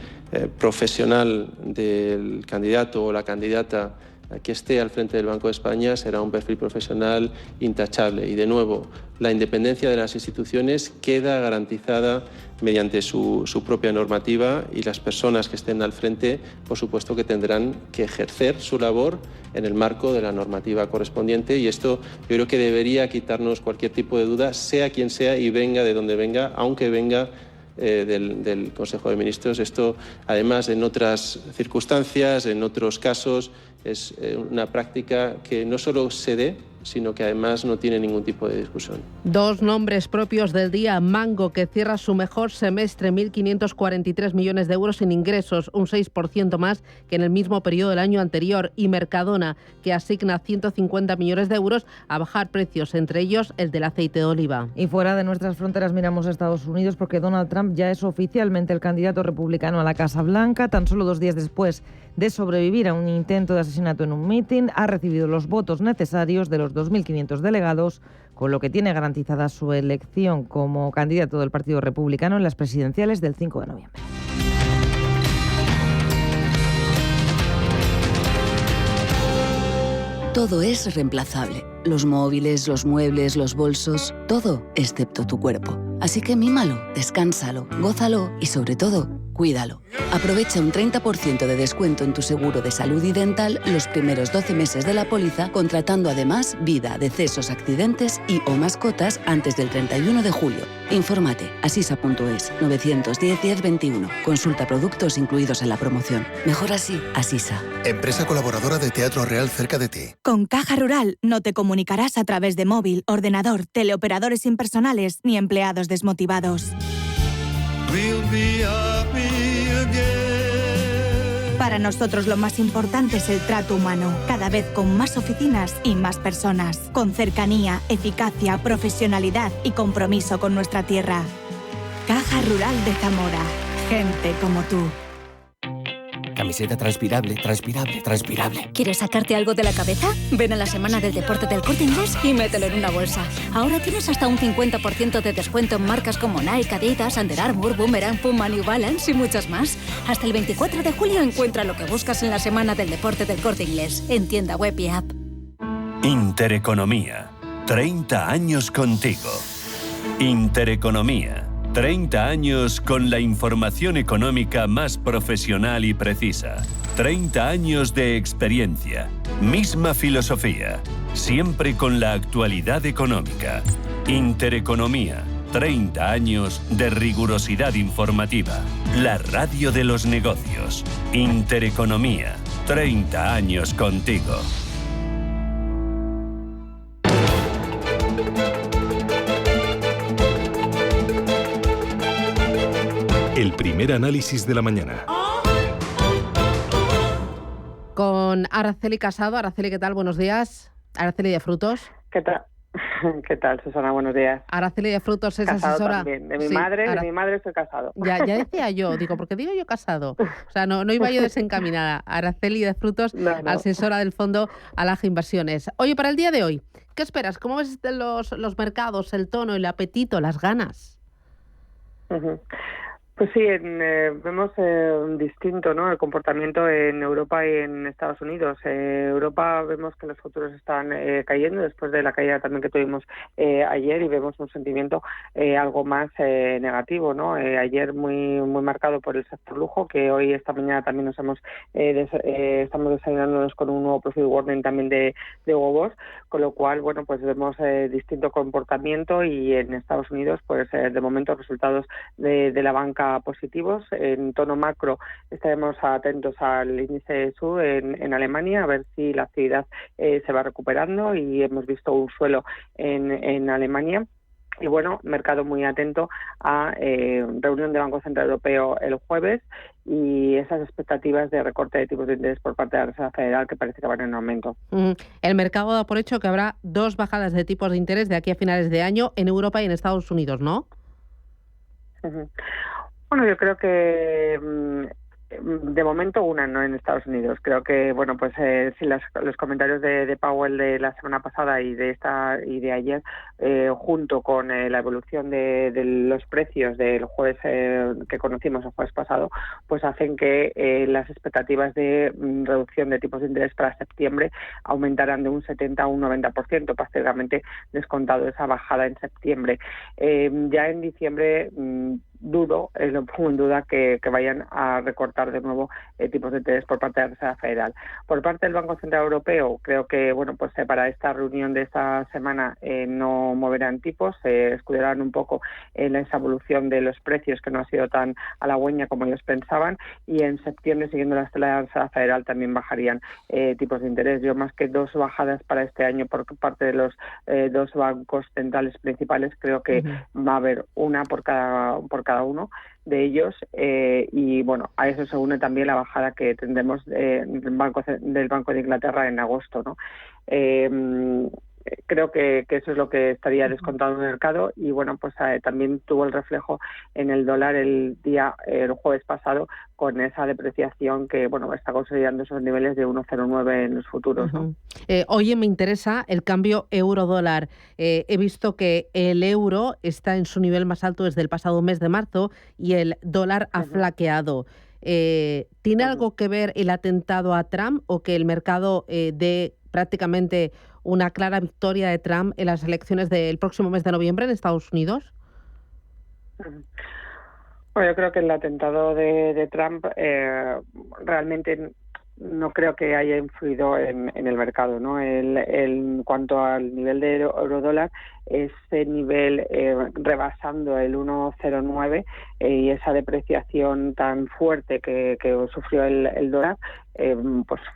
profesional del candidato o la candidata que esté al frente del Banco de España será un perfil profesional intachable y, de nuevo, la independencia de las instituciones queda garantizada mediante su propia normativa y las personas que estén al frente, por supuesto, que tendrán que ejercer su labor en el marco de la normativa correspondiente y esto yo creo que debería quitarnos cualquier tipo de duda, sea quien sea y venga de donde venga, aunque venga del Consejo de Ministros. Esto, además, en otras circunstancias, en otros casos, es una práctica que no solo se dé, sino que además no tiene ningún tipo de discusión. Dos nombres propios del día: Mango, que cierra su mejor semestre, 1.543 millones de euros en ingresos, un 6% más que en el mismo periodo del año anterior, y Mercadona, que asigna 150 millones de euros a bajar precios, entre ellos el del aceite de oliva. Y fuera de nuestras fronteras miramos a Estados Unidos, porque Donald Trump ya es oficialmente el candidato republicano a la Casa Blanca. Tan solo 2 días después de sobrevivir a un intento de asesinato en un mitin, ha recibido los votos necesarios de los 2.500 delegados, con lo que tiene garantizada su elección como candidato del Partido Republicano en las presidenciales del 5 de noviembre. Todo es reemplazable. Los móviles, los muebles, los bolsos, todo excepto tu cuerpo. Así que mímalo, descánsalo, gózalo y sobre todo, cuídalo. Aprovecha un 30% de descuento en tu seguro de salud y dental los primeros 12 meses de la póliza, contratando además vida, decesos, accidentes y o mascotas antes del 31 de julio. Infórmate, asisa.es, 910-1021. Consulta productos incluidos en la promoción. Mejor así, Asisa. Empresa colaboradora de Teatro Real cerca de ti. Con Caja Rural no te comunicarás a través de móvil, ordenador, teleoperadores impersonales ni empleados desmotivados. Para nosotros lo más importante es el trato humano, cada vez con más oficinas y más personas, con cercanía, eficacia, profesionalidad y compromiso con nuestra tierra. Caja Rural de Zamora, gente como tú. Camiseta transpirable, transpirable, transpirable. ¿Quieres sacarte algo de la cabeza? Ven a la Semana del Deporte del Corte Inglés y mételo en una bolsa. Ahora tienes hasta un 50% de descuento en marcas como Nike, Adidas, Under Armour, Boomerang, Puma, New Balance y muchas más. Hasta el 24 de julio encuentra lo que buscas en la Semana del Deporte del Corte Inglés, en tienda web y app. Intereconomía. 30 años contigo. Intereconomía. 30 años con la información económica más profesional y precisa. 30 años de experiencia. Misma filosofía. Siempre con la actualidad económica. Intereconomía. 30 años de rigurosidad informativa. La radio de los negocios. Intereconomía. 30 años contigo. El primer análisis de la mañana. Con Araceli Casado. Araceli, ¿qué tal? Buenos días. Araceli de Frutos. ¿Qué tal? ¿Qué tal, Susana? Buenos días. Araceli de Frutos es casado asesora. También. De mi Sí, madre estoy casado. Ya decía yo, digo, ¿por qué digo yo casado? O sea, no iba yo desencaminada. Araceli de Frutos, no. Asesora del fondo Alaja Inversiones. Oye, para el día de hoy, ¿qué esperas? ¿Cómo ves los mercados, el tono, el apetito, las ganas? Pues sí, vemos distinto, ¿no?, el comportamiento en Europa y en Estados Unidos. Europa vemos que los futuros están cayendo después de la caída también que tuvimos ayer, y vemos un sentimiento algo más negativo, ¿no? Ayer muy marcado por el sector lujo, que hoy, esta mañana también nos hemos estamos desayunándonos con un nuevo profit warning también de huevos, con lo cual, bueno, pues vemos distinto comportamiento, y en Estados Unidos, pues de momento resultados de la banca positivos. En tono macro estaremos atentos al índice SU en Alemania, a ver si la actividad se va recuperando, y hemos visto un suelo en Alemania. Y bueno, mercado muy atento a reunión del Banco Central Europeo el jueves, y esas expectativas de recorte de tipos de interés por parte de la Reserva Federal, que parece que van en aumento. El mercado da por hecho que habrá 2 bajadas de tipos de interés de aquí a finales de año en Europa y en Estados Unidos, ¿no? Bueno, yo creo que de momento una, no en Estados Unidos. Creo que, bueno, pues si los comentarios de Powell de la semana pasada y de ayer, junto con la evolución de los precios del jueves que conocimos el jueves pasado, pues hacen que las expectativas de reducción de tipos de interés para septiembre aumentaran de un 70 a un 90%, prácticamente descontado esa bajada en septiembre. Ya en diciembre dudo, lo pongo en duda que vayan a recortar de nuevo tipos de interés por parte de la Reserva Federal. Por parte del Banco Central Europeo, creo que para esta reunión de esta semana no moverán tipos, se escudarán un poco en esa evolución de los precios que no ha sido tan halagüeña como ellos pensaban, y en septiembre, siguiendo la estela de la Reserva Federal, también bajarían tipos de interés. Yo, más que dos bajadas para este año por parte de los dos bancos centrales principales, creo que va a haber una por cada uno de ellos, y a eso se une también la bajada que tendremos del Banco de Inglaterra en agosto, ¿no? Creo que eso es lo que estaría descontado en el mercado, y también tuvo el reflejo en el dólar el jueves pasado, con esa depreciación que está consolidando esos niveles de 1,09 en los futuros, ¿no? Oye, me interesa el cambio euro-dólar. He visto que el euro está en su nivel más alto desde el pasado mes de marzo y el dólar ha flaqueado. ¿Tiene algo que ver el atentado a Trump, o que el mercado dé prácticamente una clara victoria de Trump en las elecciones del próximo mes de noviembre en Estados Unidos? Bueno, yo creo que el atentado de Trump realmente no creo que haya influido en el mercado, ¿no? En cuanto al nivel de euro-dólar, ese nivel rebasando el 1,09 y esa depreciación tan fuerte que sufrió el dólar,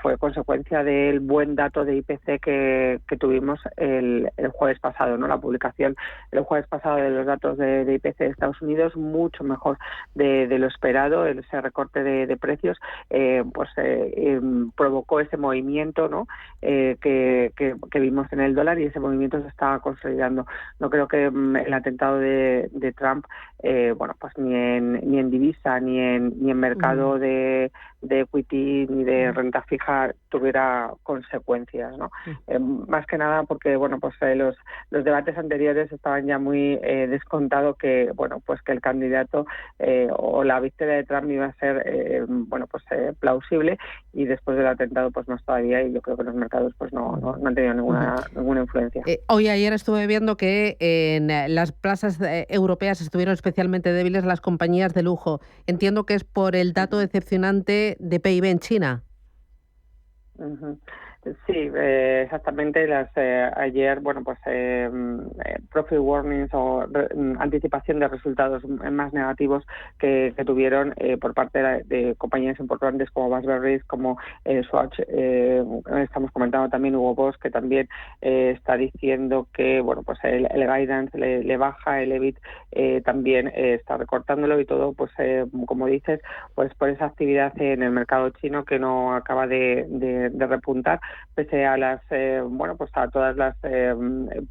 fue consecuencia del buen dato de IPC que tuvimos el jueves pasado, ¿no? La publicación el jueves pasado de los datos de IPC de Estados Unidos, mucho mejor de lo esperado. Ese recorte de precios provocó ese movimiento, ¿no? que vimos en el dólar, y ese movimiento se está consolidando. No creo que el atentado de Trump ni en divisa ni en mercado de equity ni de renta fija tuviera consecuencias, ¿no? Más que nada porque los debates anteriores estaban ya muy descontados que que el candidato o la victoria de Trump iba a ser plausible, y después del atentado más todavía, y yo creo que los mercados no han tenido ninguna influencia. Hoy ayer estuve viendo que en las plazas europeas estuvieron especialmente débiles las compañías de lujo. Entiendo que es por el dato decepcionante de PIB en China. Sí, exactamente. Ayer, profit warnings o anticipación de resultados más negativos que tuvieron por parte de compañías importantes como BlackBerry, como Swatch. Estamos comentando también Hugo Boss, que también está diciendo que el guidance le baja, el EBIT también está recortándolo, y todo como dices, por esa actividad en el mercado chino que no acaba de repuntar, pese a a todas las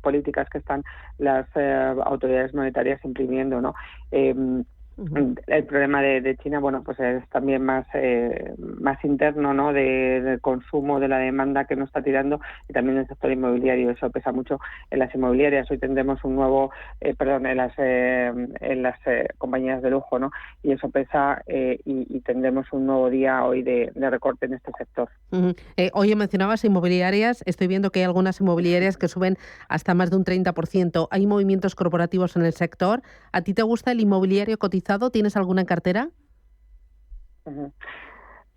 políticas que están las autoridades monetarias imprimiendo, ¿no? El problema de China, es también más interno, ¿no? Del consumo, de la demanda que no está tirando, y también el sector inmobiliario. Eso pesa mucho en las inmobiliarias. Hoy tendremos un nuevo, en las compañías de lujo, ¿no? Y eso pesa, y tendremos un nuevo día hoy de recorte en este sector. Oye, mencionabas inmobiliarias. Estoy viendo que hay algunas inmobiliarias que suben hasta más de un 30%. ¿Hay movimientos corporativos en el sector? ¿A ti te gusta el inmobiliario cotizado? ¿Tienes alguna en cartera?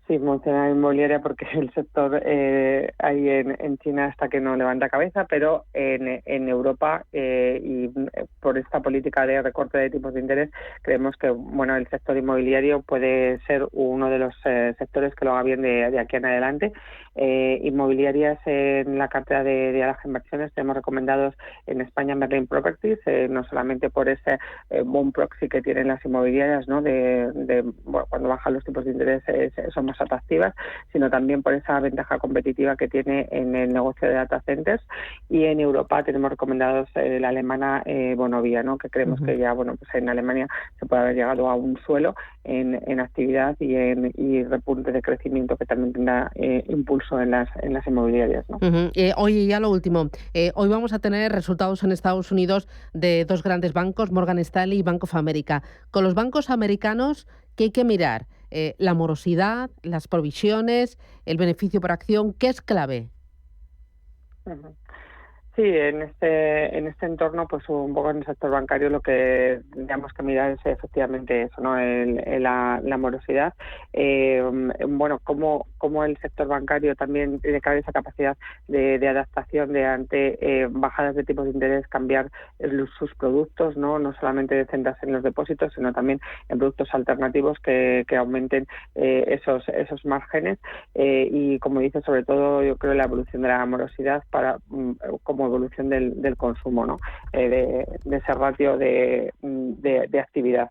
Sí, menciona inmobiliaria porque el sector ahí en China hasta que no levanta cabeza, pero en Europa y por esta política de recorte de tipos de interés, creemos que el sector inmobiliario puede ser uno de los sectores que lo haga bien de aquí en adelante. Inmobiliarias en la cartera de Alaja Inversiones tenemos recomendados en España Merlin Properties, no solamente por ese boom proxy que tienen las inmobiliarias, ¿no? Cuando bajan los tipos de interés son más atractivas, sino también por esa ventaja competitiva que tiene en el negocio de data centers. Y en Europa tenemos recomendados la alemana Vonovia, ¿no? Que creemos que ya en Alemania se puede haber llegado a un suelo en actividad y repunte de crecimiento que también tendrá impulso en las inmobiliarias, ¿no? Oye, ya lo último. Hoy vamos a tener resultados en Estados Unidos de dos grandes bancos, Morgan Stanley y Bank of America. Con los bancos americanos, ¿qué hay que mirar? La morosidad, las provisiones, el beneficio por acción, ¿qué es clave? Sí, Sí, en este entorno, pues un poco en el sector bancario lo que tendríamos que mirar es efectivamente eso, ¿no? La morosidad. Bueno, cómo el sector bancario también tiene que haber esa capacidad de adaptación de ante bajadas de tipos de interés, cambiar sus productos, no solamente centrarse en los depósitos, sino también en productos alternativos que aumenten esos márgenes. Y como dice, sobre todo, yo creo la evolución de la morosidad como evolución del consumo, ¿no? De ese ratio de actividad,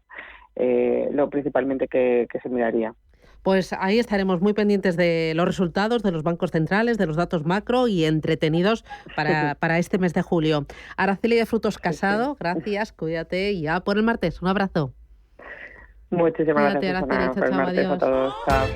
lo principalmente que se miraría. Pues ahí estaremos muy pendientes de los resultados de los bancos centrales, de los datos macro y entretenidos para este mes de julio. Araceli de Frutos Casado, gracias, cuídate y ya por el martes. Un abrazo. Muchísimas gracias, Araceli. Por el martes a todos. Chao.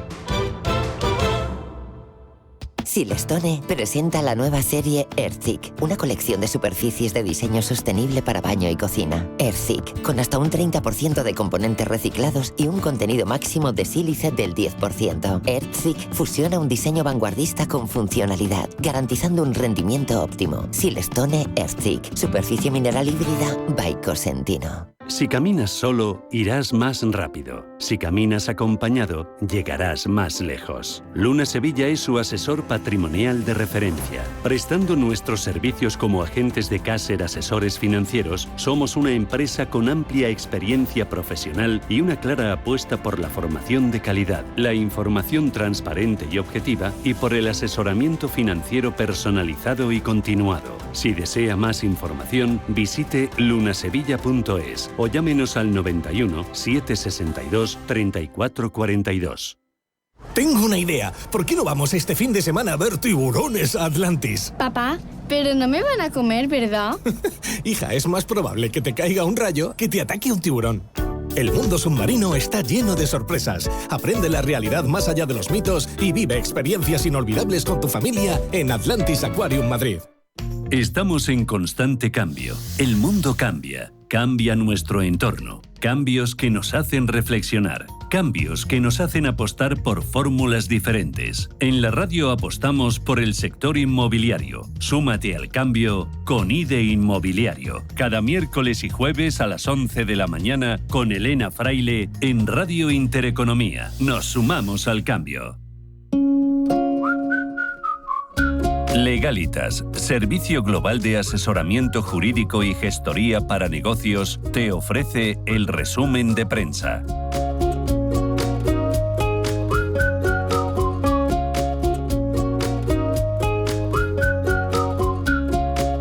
Silestone presenta la nueva serie Earthik, una colección de superficies de diseño sostenible para baño y cocina. Earthik, con hasta un 30% de componentes reciclados y un contenido máximo de sílice del 10%. Earthik fusiona un diseño vanguardista con funcionalidad, garantizando un rendimiento óptimo. Silestone Earthik, superficie mineral híbrida by Cosentino. Si caminas solo, irás más rápido. Si caminas acompañado, llegarás más lejos. Luna Sevilla es su asesor patrimonial de referencia. Prestando nuestros servicios como agentes de Caser Asesores Financieros, somos una empresa con amplia experiencia profesional y una clara apuesta por la formación de calidad, la información transparente y objetiva y por el asesoramiento financiero personalizado y continuado. Si desea más información, visite lunasevilla.es o llámenos al 91 762 3442. Tengo una idea. ¿Por qué no vamos este fin de semana a ver tiburones a Atlantis? Papá, pero no me van a comer, ¿verdad? Hija, es más probable que te caiga un rayo que te ataque un tiburón. El mundo submarino está lleno de sorpresas. Aprende la realidad más allá de los mitos y vive experiencias inolvidables con tu familia en Atlantis Aquarium Madrid. Estamos en constante cambio. El mundo cambia. Cambia nuestro entorno. Cambios que nos hacen reflexionar. Cambios que nos hacen apostar por fórmulas diferentes. En la radio apostamos por el sector inmobiliario. Súmate al cambio con IDE Inmobiliario. Cada miércoles y jueves a las 11 de la mañana con Elena Fraile en Radio Intereconomía. Nos sumamos al cambio. Legalitas, servicio global de asesoramiento jurídico y gestoría para negocios, te ofrece el resumen de prensa.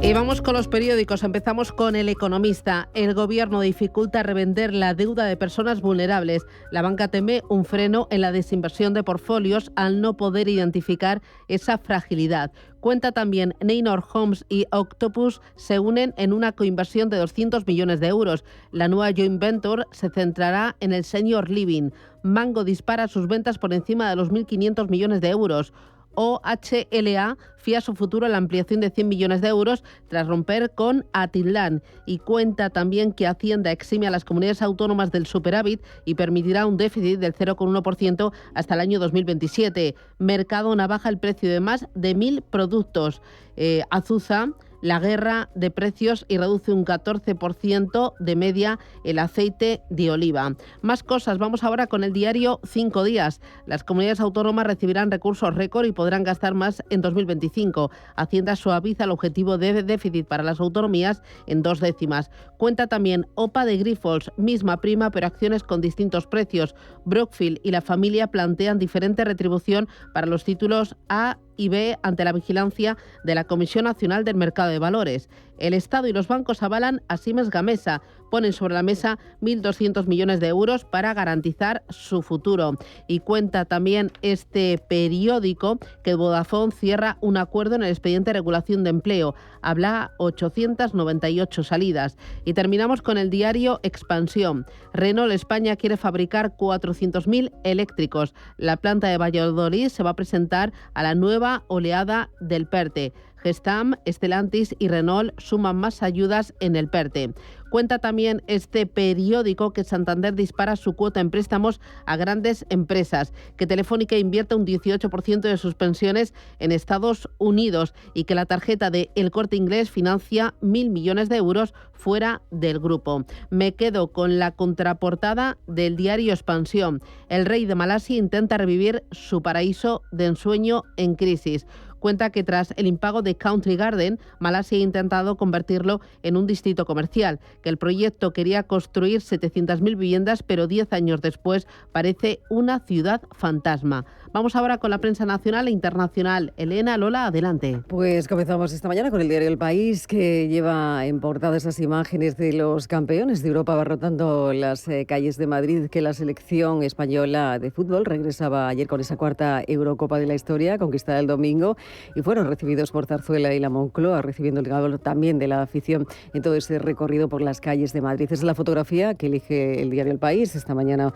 Y vamos con los periódicos. Empezamos con El Economista. El gobierno dificulta revender la deuda de personas vulnerables. La banca teme un freno en la desinversión de portfolios al no poder identificar esa fragilidad. Cuenta también Neynor Homes y Octopus se unen en una coinversión de 200 millones de euros. La nueva joint venture se centrará en el senior living. Mango dispara sus ventas por encima de los 1.500 millones de euros. OHLA fía su futuro en la ampliación de 100 millones de euros tras romper con Atilán, y cuenta también que Hacienda exime a las comunidades autónomas del superávit y permitirá un déficit del 0,1% hasta el año 2027. Mercadona baja el precio de más de 1.000 productos. Azusa la guerra de precios y reduce un 14% de media el aceite de oliva. Más cosas, vamos ahora con el diario 5 días. Las comunidades autónomas recibirán recursos récord y podrán gastar más en 2025. Hacienda suaviza el objetivo de déficit para las autonomías en 2 décimas. Cuenta también OPA de Grifols, misma prima pero acciones con distintos precios. Brookfield y la familia plantean diferente retribución para los títulos A y B ante la vigilancia de la Comisión Nacional del Mercado de Valores. El Estado y los bancos avalan a Siemens Gamesa. Ponen sobre la mesa 1.200 millones de euros para garantizar su futuro. Y cuenta también este periódico que Vodafone cierra un acuerdo en el expediente de regulación de empleo. Habla 898 salidas. Y terminamos con el diario Expansión. Renault España quiere fabricar 400.000 eléctricos. La planta de Valladolid se va a presentar a la nueva oleada del PERTE. Gestam, Stellantis y Renault suman más ayudas en el PERTE. Cuenta también este periódico que Santander dispara su cuota en préstamos a grandes empresas, que Telefónica invierte un 18% de sus pensiones en Estados Unidos y que la tarjeta de El Corte Inglés financia 1.000 millones de euros fuera del grupo. Me quedo con la contraportada del diario Expansión. El rey de Malasia intenta revivir su paraíso de ensueño en crisis. Cuenta que tras el impago de Country Garden, Malasia ha intentado convertirlo en un distrito comercial, que el proyecto quería construir 700.000 viviendas, pero 10 años después parece una ciudad fantasma. Vamos ahora con la prensa nacional e internacional. Elena, Lola, adelante. Pues comenzamos esta mañana con el diario El País, que lleva en portada esas imágenes de los campeones de Europa abarrotando las calles de Madrid, que la selección española de fútbol regresaba ayer con esa cuarta Eurocopa de la historia, conquistada el domingo, y fueron recibidos por Zarzuela y la Moncloa, recibiendo el calor también de la afición en todo ese recorrido por las calles de Madrid. Es la fotografía que elige el diario El País esta mañana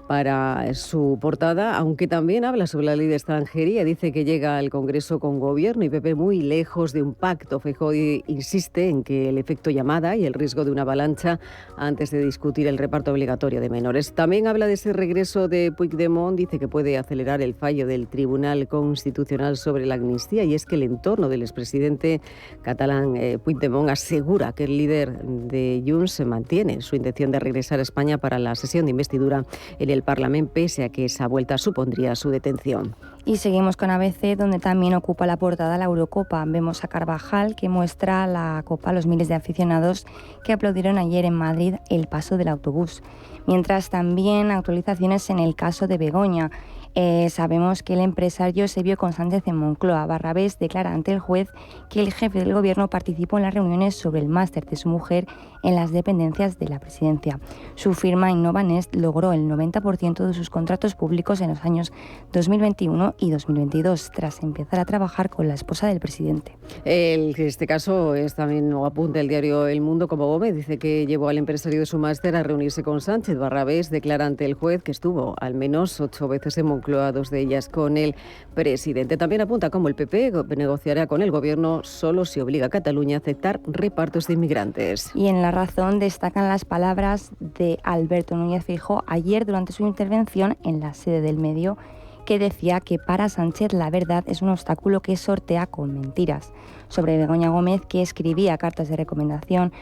para su portada, aunque también habla sobre la ley de extranjería. Dice que llega al Congreso con Gobierno y PP muy lejos de un pacto. Feijóo insiste en que el efecto llamada y el riesgo de una avalancha antes de discutir el reparto obligatorio de menores. También habla de ese regreso de Puigdemont. Dice que puede acelerar el fallo del Tribunal Constitucional sobre la amnistía, y es que el entorno del expresidente catalán Puigdemont asegura que el líder de Junts mantiene su intención de regresar a España para la sesión de investidura en el Parlamento, pese a que esa vuelta supondría su detención. Y seguimos con ABC, donde también ocupa la portada la Eurocopa. Vemos a Carvajal, que muestra la Copa a los miles de aficionados que aplaudieron ayer en Madrid el paso del autobús. Mientras también actualizaciones en el caso de Begoña. Sabemos que el empresario se vio con Sánchez en Moncloa. Barrabés declara ante el juez que el jefe del gobierno participó en las reuniones sobre el máster de su mujer en las dependencias de la presidencia. Su firma Innovanest logró el 90% de sus contratos públicos en los años 2021 y 2022, tras empezar a trabajar con la esposa del presidente. Este caso es también, o apunta el diario El Mundo, como Gómez, dice que llevó al empresario de su máster a reunirse con Sánchez. Barrabés declara ante el juez que estuvo al menos 8 veces en Moncloa, 2 de ellas con el presidente. También apunta cómo el PP negociará con el gobierno solo si obliga a Cataluña a aceptar repartos de inmigrantes. Y en La Razón destacan las palabras de Alberto Núñez Feijóo ayer durante su intervención en la sede del medio, que decía que para Sánchez la verdad es un obstáculo que sortea con mentiras. Sobre Begoña Gómez, que escribir cartas de recomendación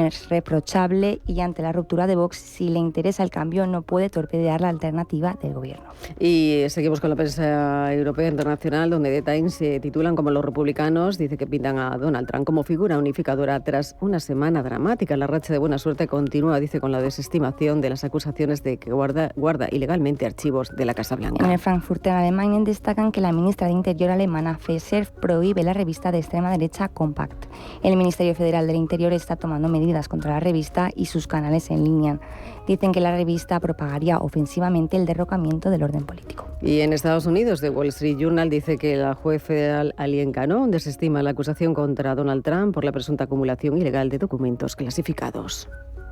es reprochable, y ante la ruptura de Vox, si le interesa el cambio, no puede torpedear la alternativa del gobierno. Y seguimos con la prensa europea internacional, donde The Times se titulan como los republicanos dice que pintan a Donald Trump como figura unificadora tras una semana dramática. La racha de buena suerte continúa, dice, con la desestimación de las acusaciones de que guarda ilegalmente archivos de la Casa Blanca. En el Frankfurter Allgemeine destacan que la ministra de Interior alemana Faeser prohíbe la revista de extrema derecha Compact. El Ministerio Federal del Interior está tomando medidas contra la revista y sus canales en línea. Dicen que la revista propagaría ofensivamente el derrocamiento del orden político. Y en Estados Unidos, The Wall Street Journal dice que la juez federal Aileen Cannon desestima la acusación contra Donald Trump por la presunta acumulación ilegal de documentos clasificados.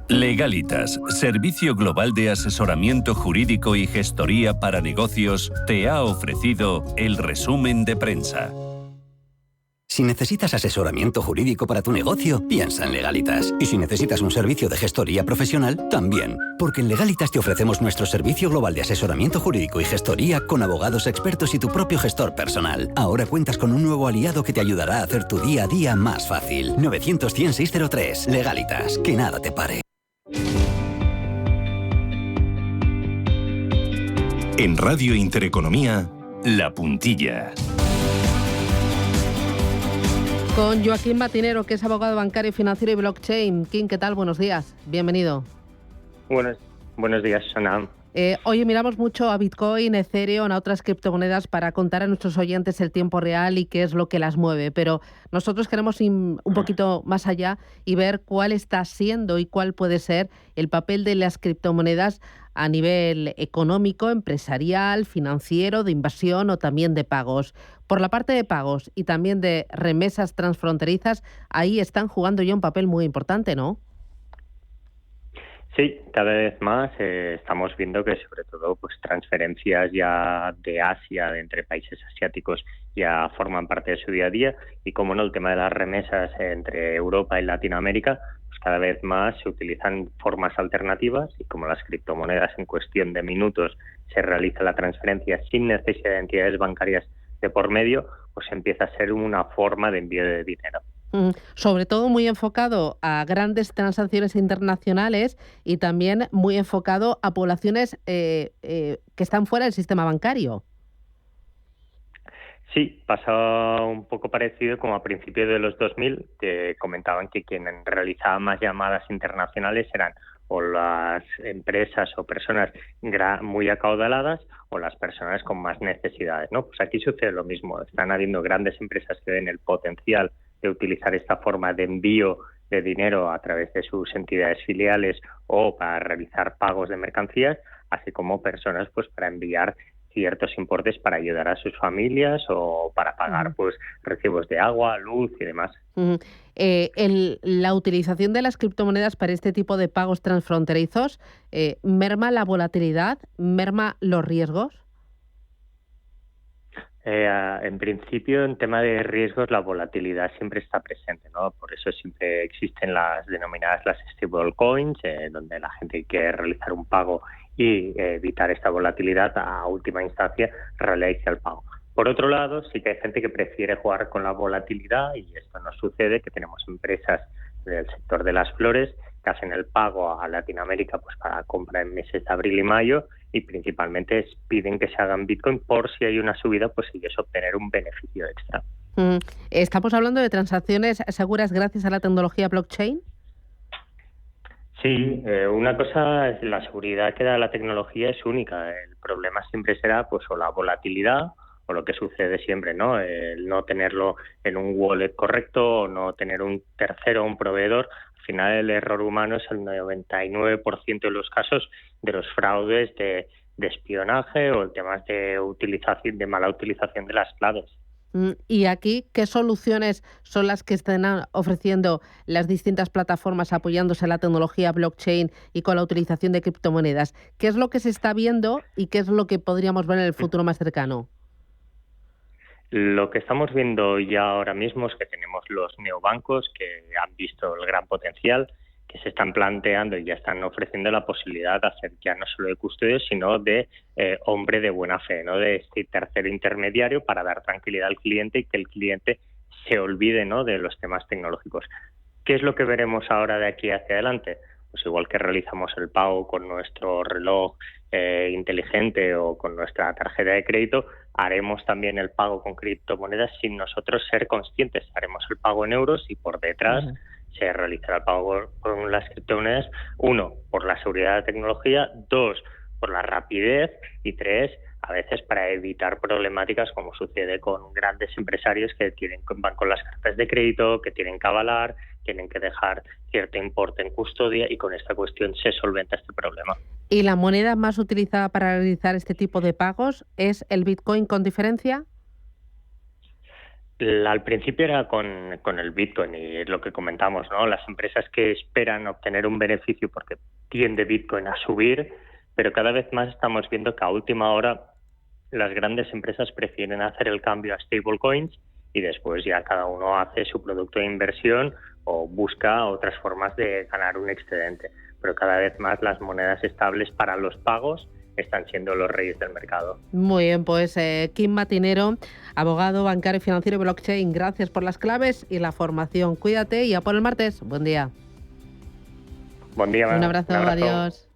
Legalitas, servicio global de asesoramiento jurídico y gestoría para negocios, te ha ofrecido el resumen de prensa. Si necesitas asesoramiento jurídico para tu negocio, piensa en Legalitas. Y si necesitas un servicio de gestoría profesional, también. Porque en Legalitas te ofrecemos nuestro servicio global de asesoramiento jurídico y gestoría con abogados expertos y tu propio gestor personal. Ahora cuentas con un nuevo aliado que te ayudará a hacer tu día a día más fácil. 900-100-603. Legalitas. Que nada te pare. En Radio Intereconomía, La Puntilla. Con Joaquín Batinero, que es abogado bancario, financiero y blockchain. Kim, ¿qué tal? Buenos días. Bienvenido. Buenos días, Ana. Oye, miramos mucho a Bitcoin, Ethereum, a otras criptomonedas para contar a nuestros oyentes el tiempo real y qué es lo que las mueve. Pero nosotros queremos ir un poquito más allá y ver cuál está siendo y cuál puede ser el papel de las criptomonedas a nivel económico, empresarial, financiero, de inversión o también de pagos. Por la parte de pagos y también de remesas transfronterizas, ahí están jugando ya un papel muy importante, ¿no? Sí, cada vez más estamos viendo que sobre todo pues transferencias ya de Asia, de entre países asiáticos, ya forman parte de su día a día, y como no, el tema de las remesas entre Europa y Latinoamérica, pues cada vez más se utilizan formas alternativas, y como las criptomonedas en cuestión de minutos se realiza la transferencia sin necesidad de entidades bancarias de por medio, pues empieza a ser una forma de envío de dinero. Sobre todo muy enfocado a grandes transacciones internacionales y también muy enfocado a poblaciones que están fuera del sistema bancario. Sí, pasa un poco parecido como a principios de los 2000, que comentaban que quien realizaba más llamadas internacionales eran o las empresas o personas muy acaudaladas o las personas con más necesidades, ¿no? Pues aquí sucede lo mismo. Están habiendo grandes empresas que ven el potencial de utilizar esta forma de envío de dinero a través de sus entidades filiales o para realizar pagos de mercancías, así como personas pues para enviar ciertos importes para ayudar a sus familias o para pagar pues recibos de agua, luz y demás. La utilización de las criptomonedas para este tipo de pagos transfronterizos merma la volatilidad, merma los riesgos. En principio, en tema de riesgos, la volatilidad siempre está presente, ¿no? Por eso siempre existen las denominadas las stablecoins, donde la gente quiere realizar un pago y evitar esta volatilidad, a última instancia realiza el pago. Por otro lado, sí que hay gente que prefiere jugar con la volatilidad, y esto nos sucede, que tenemos empresas del sector de las flores que hacen el pago a Latinoamérica pues para compra en meses de abril y mayo, y principalmente piden que se hagan Bitcoin por si hay una subida, pues ellos obtener un beneficio extra. ¿Estamos hablando de transacciones seguras gracias a la tecnología blockchain? Sí, una cosa es la seguridad que da la tecnología, es única. El problema siempre será pues o la volatilidad o lo que sucede siempre, ¿no? El no tenerlo en un wallet correcto o no tener un tercero, un proveedor. Al final el error humano es el 99% de los casos de los fraudes de espionaje o temas de utilización, de mala utilización de las claves. Y aquí, ¿qué soluciones son las que están ofreciendo las distintas plataformas apoyándose en la tecnología blockchain y con la utilización de criptomonedas? ¿Qué es lo que se está viendo y qué es lo que podríamos ver en el futuro más cercano? Lo que estamos viendo ya ahora mismo es que tenemos los neobancos que han visto el gran potencial, que se están planteando y ya están ofreciendo la posibilidad de hacer ya no solo de custodio, sino de hombre de buena fe, ¿no? De este tercer intermediario para dar tranquilidad al cliente y que el cliente se olvide, ¿no?, de los temas tecnológicos. ¿Qué es lo que veremos ahora de aquí hacia adelante? Pues igual que realizamos el pago con nuestro reloj inteligente o con nuestra tarjeta de crédito, haremos también el pago con criptomonedas sin nosotros ser conscientes. Haremos el pago en euros y por detrás se realizará el pago con las criptomonedas. 1, por la seguridad de la tecnología. 2, por la rapidez. Y 3, a veces para evitar problemáticas como sucede con grandes empresarios que van con las cartas de crédito, que tienen que avalar, tienen que dejar cierto importe en custodia, y con esta cuestión se solventa este problema. ¿Y la moneda más utilizada para realizar este tipo de pagos es el Bitcoin con diferencia? Al principio era con el Bitcoin, y es lo que comentamos, ¿no? Las empresas que esperan obtener un beneficio porque tiende Bitcoin a subir, pero cada vez más estamos viendo que a última hora las grandes empresas prefieren hacer el cambio a stablecoins y después ya cada uno hace su producto de inversión o busca otras formas de ganar un excedente. Pero cada vez más las monedas estables para los pagos están siendo los reyes del mercado. Muy bien, pues Quim Matinero, abogado, bancario, financiero y blockchain, gracias por las claves y la formación. Cuídate y a por el martes. Buen día. Buen día. Un abrazo. Adiós.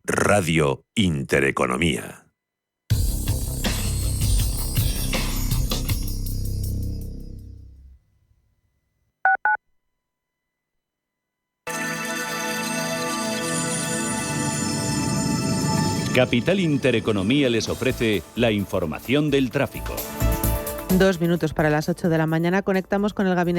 Radio Intereconomía. Capital Intereconomía les ofrece la información del tráfico. 2 minutos para las 8 de la mañana. Conectamos con el gabinete